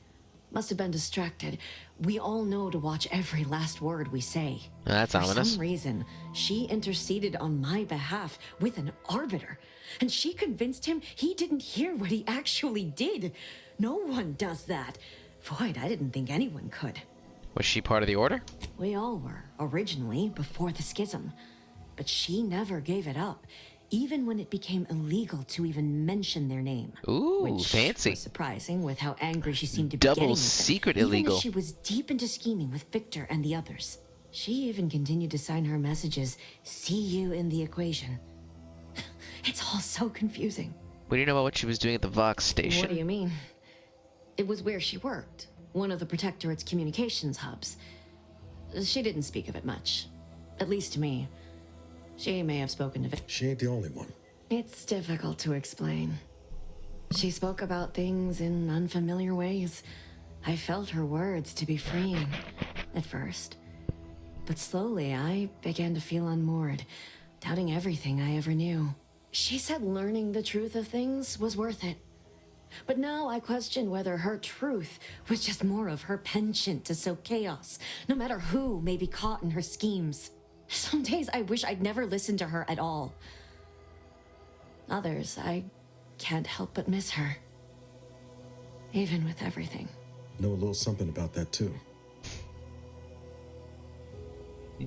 Must have been distracted. We all know to watch every last word we say. That's ominous. For some reason, she interceded on my behalf with an arbiter. And she convinced him he didn't hear what he actually did. No one does that. Void, I didn't think anyone could. Was she part of the Order? We all were, originally, before the schism. But she never gave it up, even when it became illegal to even mention their name. Ooh, which fancy. was surprising with how angry she seemed to be Double getting with them, secret even illegal. as she was deep into scheming with Victor and the others. She even continued to sign her messages, "See you in the equation." It's all so confusing. What do you know about what she was doing at the Vox station? What do you mean? It was where she worked. One of the Protectorate's communications hubs. She didn't speak of it much. At least to me. She may have spoken to Vic. She ain't the only one. It's difficult to explain. She spoke about things in unfamiliar ways. I felt her words to be freeing, at first. But slowly, I began to feel unmoored, doubting everything I ever knew. She said learning the truth of things was worth it. But now I question whether her truth was just more of her penchant to sow chaos, no matter who may be caught in her schemes. Some days I wish I'd never listened to her at all. Others, I can't help but miss her. Even with everything. Know a little something about that, too.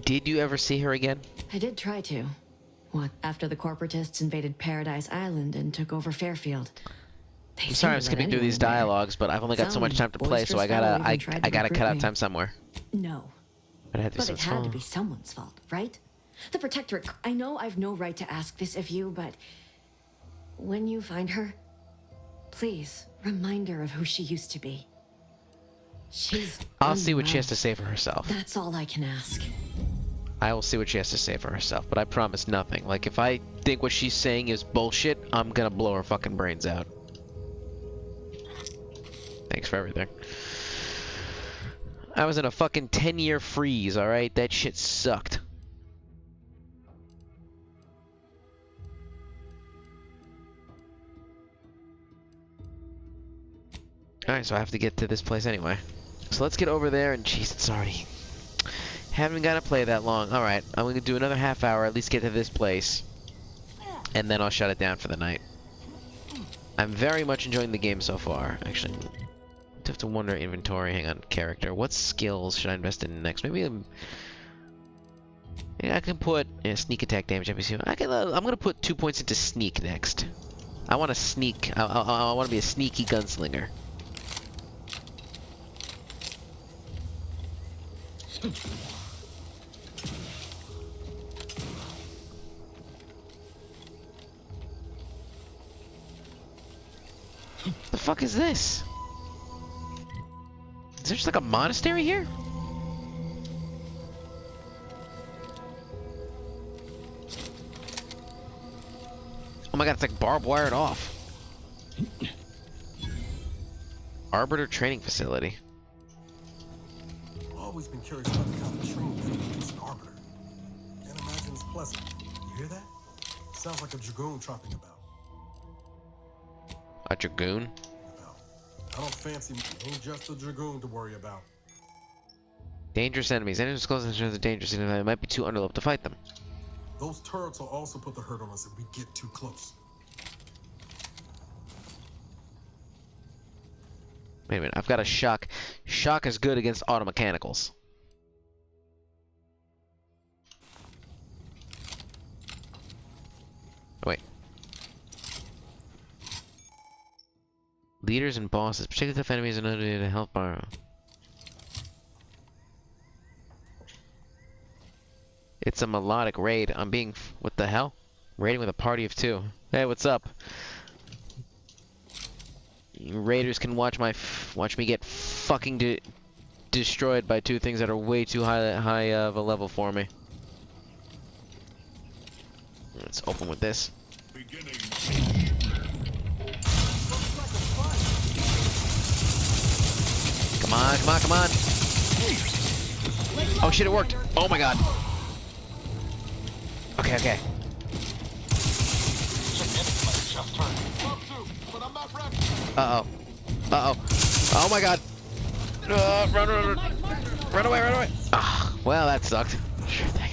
Did you ever see her again? I did try to. What, after the corporatists invaded Paradise Island and took over Fairfield? I'm sorry I'm skipping through these dialogues, but I've only got so much time to play, so I gotta cut out time somewhere. No. But it had to be someone's fault, right? The Protectorate. I know I've no right to ask this of you, but when you find her, please remind her of who she used to be. She's I'll see what she has to say for herself. That's all I can ask. I will see what she has to say for herself, but I promise nothing. Like, if I think what she's saying is bullshit, I'm gonna blow her fucking brains out. Thanks for everything. I was in a fucking 10-year freeze, alright? That shit sucked. Alright, so I have to get to this place anyway. So let's get over there and jeez, it's already... Haven't got to play that long. Alright, I'm going to do another half hour, at least get to this place. And then I'll shut it down for the night. I'm very much enjoying the game so far. Actually, I have to wonder inventory. Hang on, character. What skills should I invest in next? Maybe I can put sneak attack damage. I can. I'm gonna put 2 points into sneak next. I want to sneak. I want to be a sneaky gunslinger. The fuck is this? Is there just like a monastery here? Oh my god, it's like barbed wired off. Arbiter training facility. I've always been curious about the kind of training that produces an arbiter. Can't imagine it's pleasant. You hear that? Sounds like a dragoon tropping about. A dragoon? I don't fancy me. Ain't just a dragoon to worry about. Dangerous enemies. Enemies close in terms of dangerous. It might be too underleveled to fight them. Those turrets will also put the hurt on us if we get too close. Wait a minute. I've got a shock. Shock is good against auto mechanicals. Wait. Leaders and bosses. Particularly tough enemies and ability to help borrow. It's a melodic raid. I'm being... What the hell? Raiding with a party of 2. Hey, what's up? Raiders can watch me get fucking destroyed by 2 things that are way too high of a level for me. Let's open with this. Come on, come on, come on! Oh shit, it worked! Oh my god! Okay, okay. Uh-oh. Uh-oh. Oh my god! Run, run, run! Run away, run away! Ah, well, that sucked. Sure thing.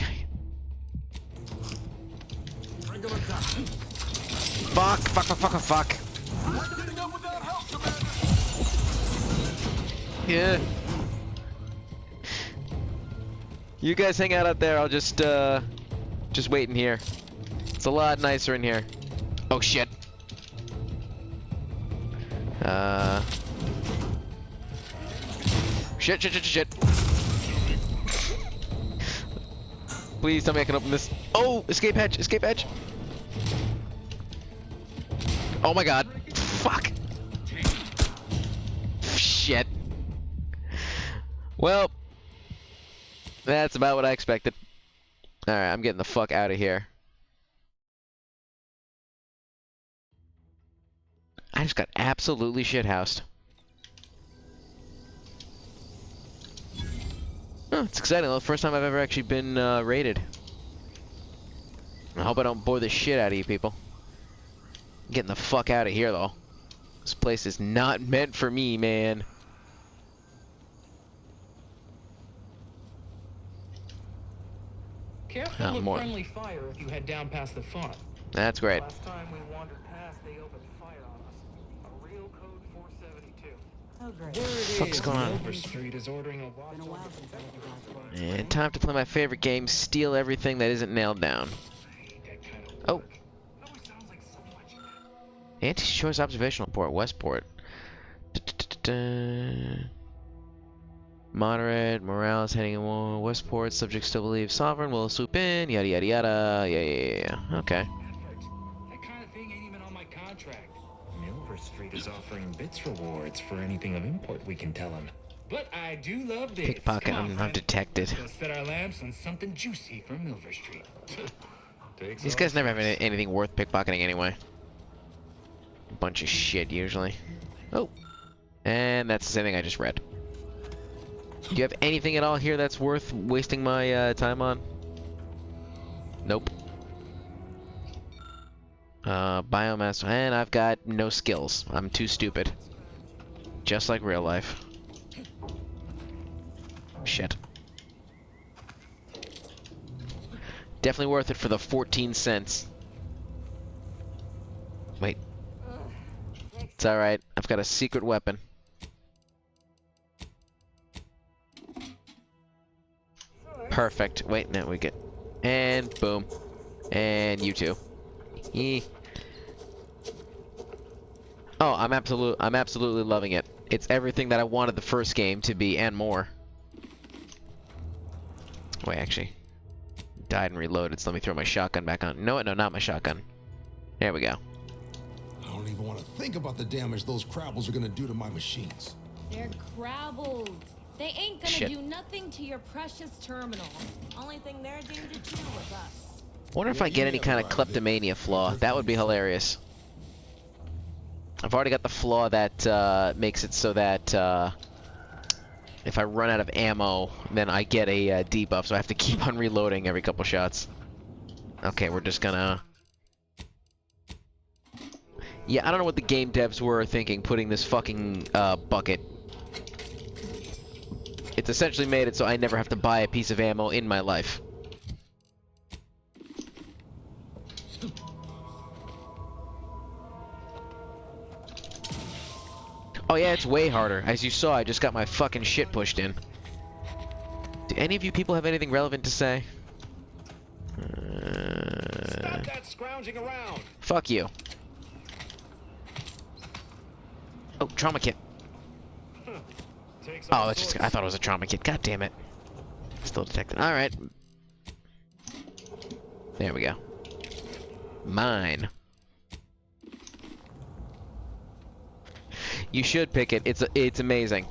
Fuck, fuck, fuck, fuck, fuck. Yeah. You guys hang out there. I'll just wait in here. It's a lot nicer in here. Oh shit. Shit, shit, shit, shit. Please tell me I can open this. Oh, escape hatch, escape hatch. Oh my god. Fuck. Shit. Well, that's about what I expected. Alright, I'm getting the fuck out of here. I just got absolutely shithoused. Oh, it's exciting. The first time I've ever actually been raided. I hope I don't bore the shit out of you people. I'm getting the fuck out of here, though. This place is not meant for me, man. Careful of friendly fire if you head down past the farm. That's great. Last time we wandered past, they opened fire on us. A real code 472. Oh, great. Fuck's going on? Silver Street is ordering a watch. And time to play my favorite game, steal everything that isn't nailed down. Oh. Anti-choice observational port, Westport. Moderate, morale is heading in Westport, subject still believes sovereign will swoop in, yada yada yada, yeah. Okay. That kind of thing ain't even on my contract. Milver Street is offering bits rewards for anything of import we can tell him. But I do love bits. Pickpocket, I'm detected. Let's go set our lamps on something juicy from Milver Street. These guys never have anything worth pickpocketing anyway. Bunch of shit usually. Oh. And that's the same thing I just read. Do you have anything at all here that's worth wasting my time on? Nope. Biomass, and I've got no skills. I'm too stupid. Just like real life. Shit. Definitely worth it for the 14 cents. Wait. It's alright. I've got a secret weapon. Perfect. Wait, now we get... And boom. And you too. Yee. Oh, I'm absolutely loving it. It's everything that I wanted the first game to be and more. Wait, actually. Died and reloaded, so let me throw my shotgun back on. No, not my shotgun. There we go. I don't even want to think about the damage those crabbles are gonna do to my machines. They're crabbles. They ain't gonna Shit. do nothing to your precious terminal. Only thing they're doomed to do is us. I wonder if I get any kind of kleptomania flaw. That would be hilarious. I've already got the flaw that makes it so that if I run out of ammo, then I get a debuff, so I have to keep on reloading every couple shots. Okay, we're just gonna... Yeah, I don't know what the game devs were thinking, putting this fucking bucket. It's essentially made it so I never have to buy a piece of ammo in my life. Oh yeah, it's way harder. As you saw, I just got my fucking shit pushed in. Do any of you people have anything relevant to say? Stop that scrounging around. Fuck you. Oh, trauma kit. Oh, that's just... I thought it was a trauma kit. God damn it. Still detected. Alright. There we go. Mine. You should pick it. It's amazing.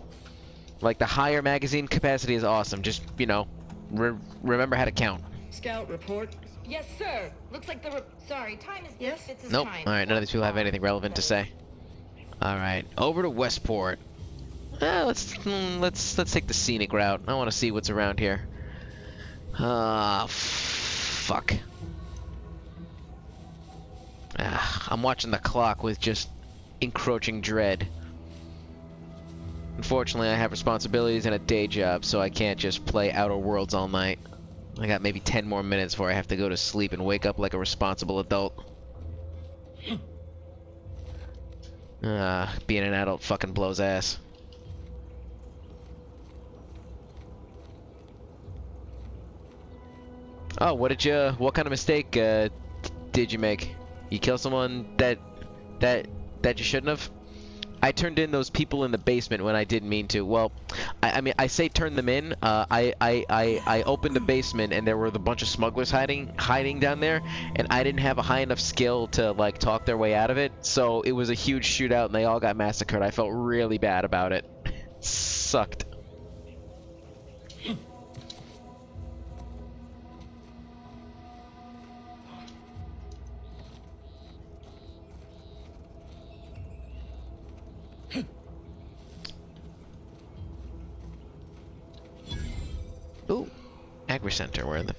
Like, the higher magazine capacity is awesome. Just, you know, remember how to count. Scout report. Yes, sir. Looks like the sorry, time is Yes? it's his Nope. time. Alright, none of these people have anything relevant to say. Alright, over to Westport. Let's take the scenic route. I want to see what's around here. Fuck. I'm watching the clock with just encroaching dread. Unfortunately, I have responsibilities and a day job, so I can't just play Outer Worlds all night. I got maybe 10 more minutes before I have to go to sleep and wake up like a responsible adult. Being an adult fucking blows ass. Oh, what kind of mistake did you make? You kill someone that you shouldn't have? I turned in those people in the basement when I didn't mean to. Well, I mean, I say turn them in. I opened the basement and there were a bunch of smugglers hiding down there, and I didn't have a high enough skill to like talk their way out of it. So it was a huge shootout and they all got massacred. I felt really bad about it. Sucked. Ooh, Agri Center, where the...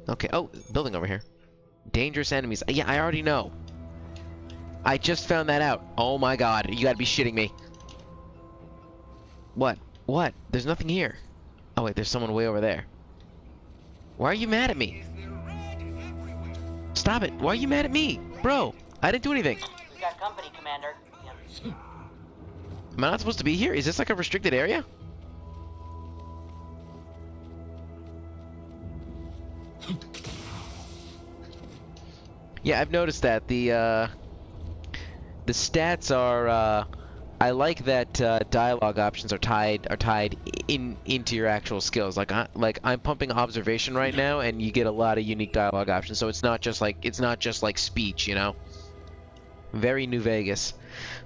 Okay, oh, building over here. Dangerous enemies. Yeah, I already know. I just found that out. Oh my god, you gotta be shitting me. What? What? There's nothing here. Oh wait, there's someone way over there. Why are you mad at me? Stop it. Why are you mad at me? Bro, I didn't do anything. We got company, Commander. Am I not supposed to be here? Is this like a restricted area? Yeah, I've noticed that the stats are. I like that dialogue options are tied into your actual skills. Like I'm pumping observation right now, and you get a lot of unique dialogue options. So it's not just like speech, you know. Very New Vegas.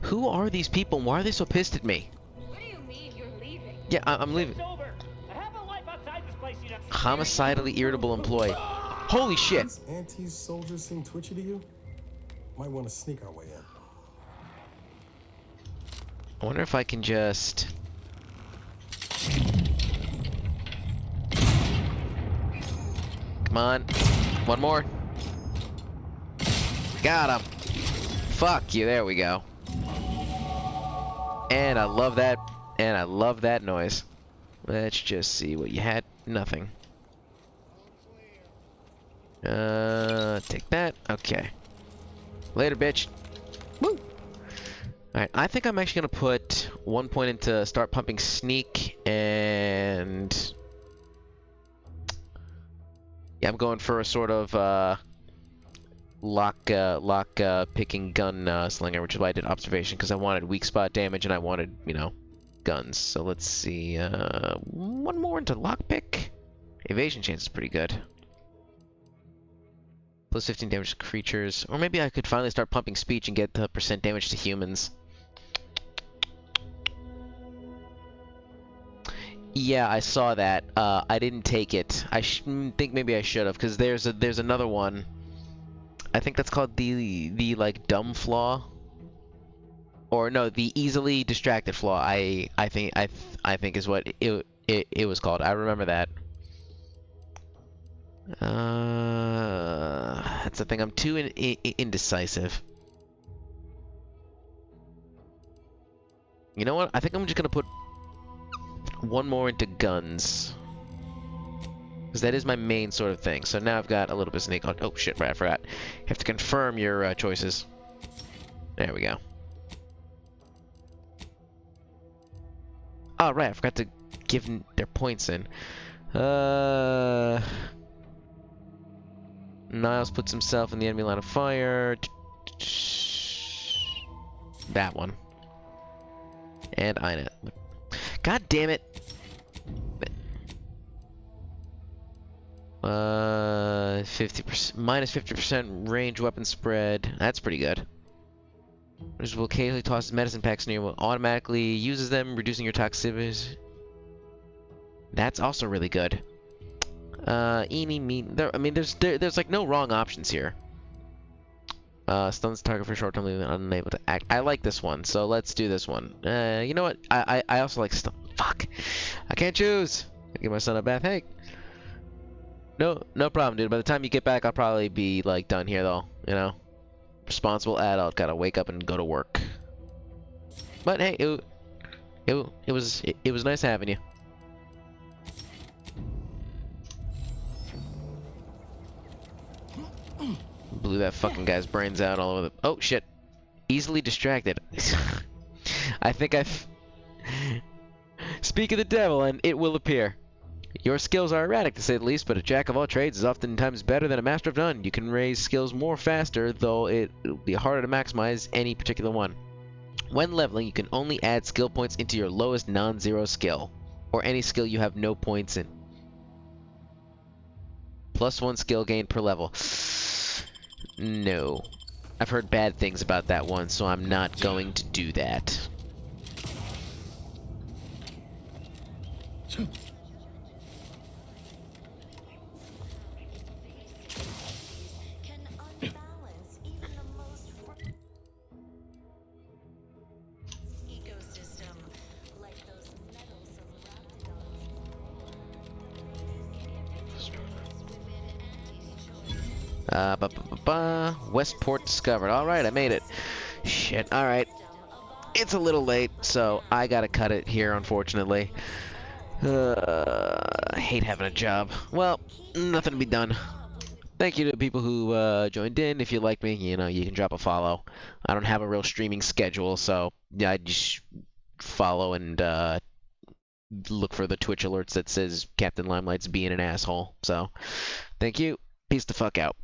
Who are these people? And why are they so pissed at me? What do you mean you're leaving? Yeah, I'm leaving. Homicidally irritable employee. Holy shit! These anti-soldiers seem twitchy to you? Might want to sneak our way in. I wonder if I can just... Come on. One more. Got him. Fuck you. There we go. And I love that. And I love that noise. Let's just see what you had. Nothing. Take that. Okay. Later, bitch. Woo! Alright, I think I'm actually gonna put 1 point into start pumping sneak, and yeah, I'm going for a sort of lock picking gun slinger, which is why I did observation, because I wanted weak spot damage and I wanted, you know, guns. So let's see, 1 more into lockpick. Evasion chance is pretty good. Plus 15 damage to creatures, or maybe I could finally start pumping speech and get the percent damage to humans. Yeah, I saw that. I didn't take it. I think maybe I should have, because there's another one. I think that's called the like dumb flaw, or no, the easily distracted flaw. I think is what it was called. I remember that. That's the thing. I'm too indecisive. You know what? I think I'm just gonna put 1 more into guns, because that is my main sort of thing. So now I've got a little bit of sneak on. Oh shit! Right, I forgot. You have to confirm your choices. There we go. Oh right, I forgot to give their points in. Niles puts himself in the enemy line of fire. That one. And Ina. God damn it! 50%, minus 50% range weapon spread. That's pretty good. Which will occasionally toss medicine packs near you. Automatically uses them, reducing your toxicity. That's also really good. Eeny, mean. I mean, there's like no wrong options here. Stuns target for short term, leaving unable to act. I like this one, so let's do this one. You know what? I also like stun. Fuck. I can't choose. I give my son a bath. Hey. No problem, dude. By the time you get back, I'll probably be like done here, though. You know, responsible adult, gotta wake up and go to work. But hey, it was nice having you. Blew that fucking guy's brains out all over the. Oh shit! Easily distracted. I think I've. Speak of the devil, and it will appear. Your skills are erratic, to say the least, but a jack of all trades is oftentimes better than a master of none. You can raise skills more faster, though it'll be harder to maximize any particular one. When leveling, you can only add skill points into your lowest non-zero skill, or any skill you have no points in. +1 skill gain per level. No. I've heard bad things about that one, so I'm not going to do that. Westport discovered. Alright, I made it. Shit, alright. It's a little late, so I gotta cut it here, unfortunately. I hate having a job. Well, nothing to be done. Thank you to people who joined in. If you like me, you know, you can drop a follow. I don't have a real streaming schedule, so yeah, I just follow and look for the Twitch alerts that says Captain Limelight's being an asshole. So, thank you. Peace the fuck out.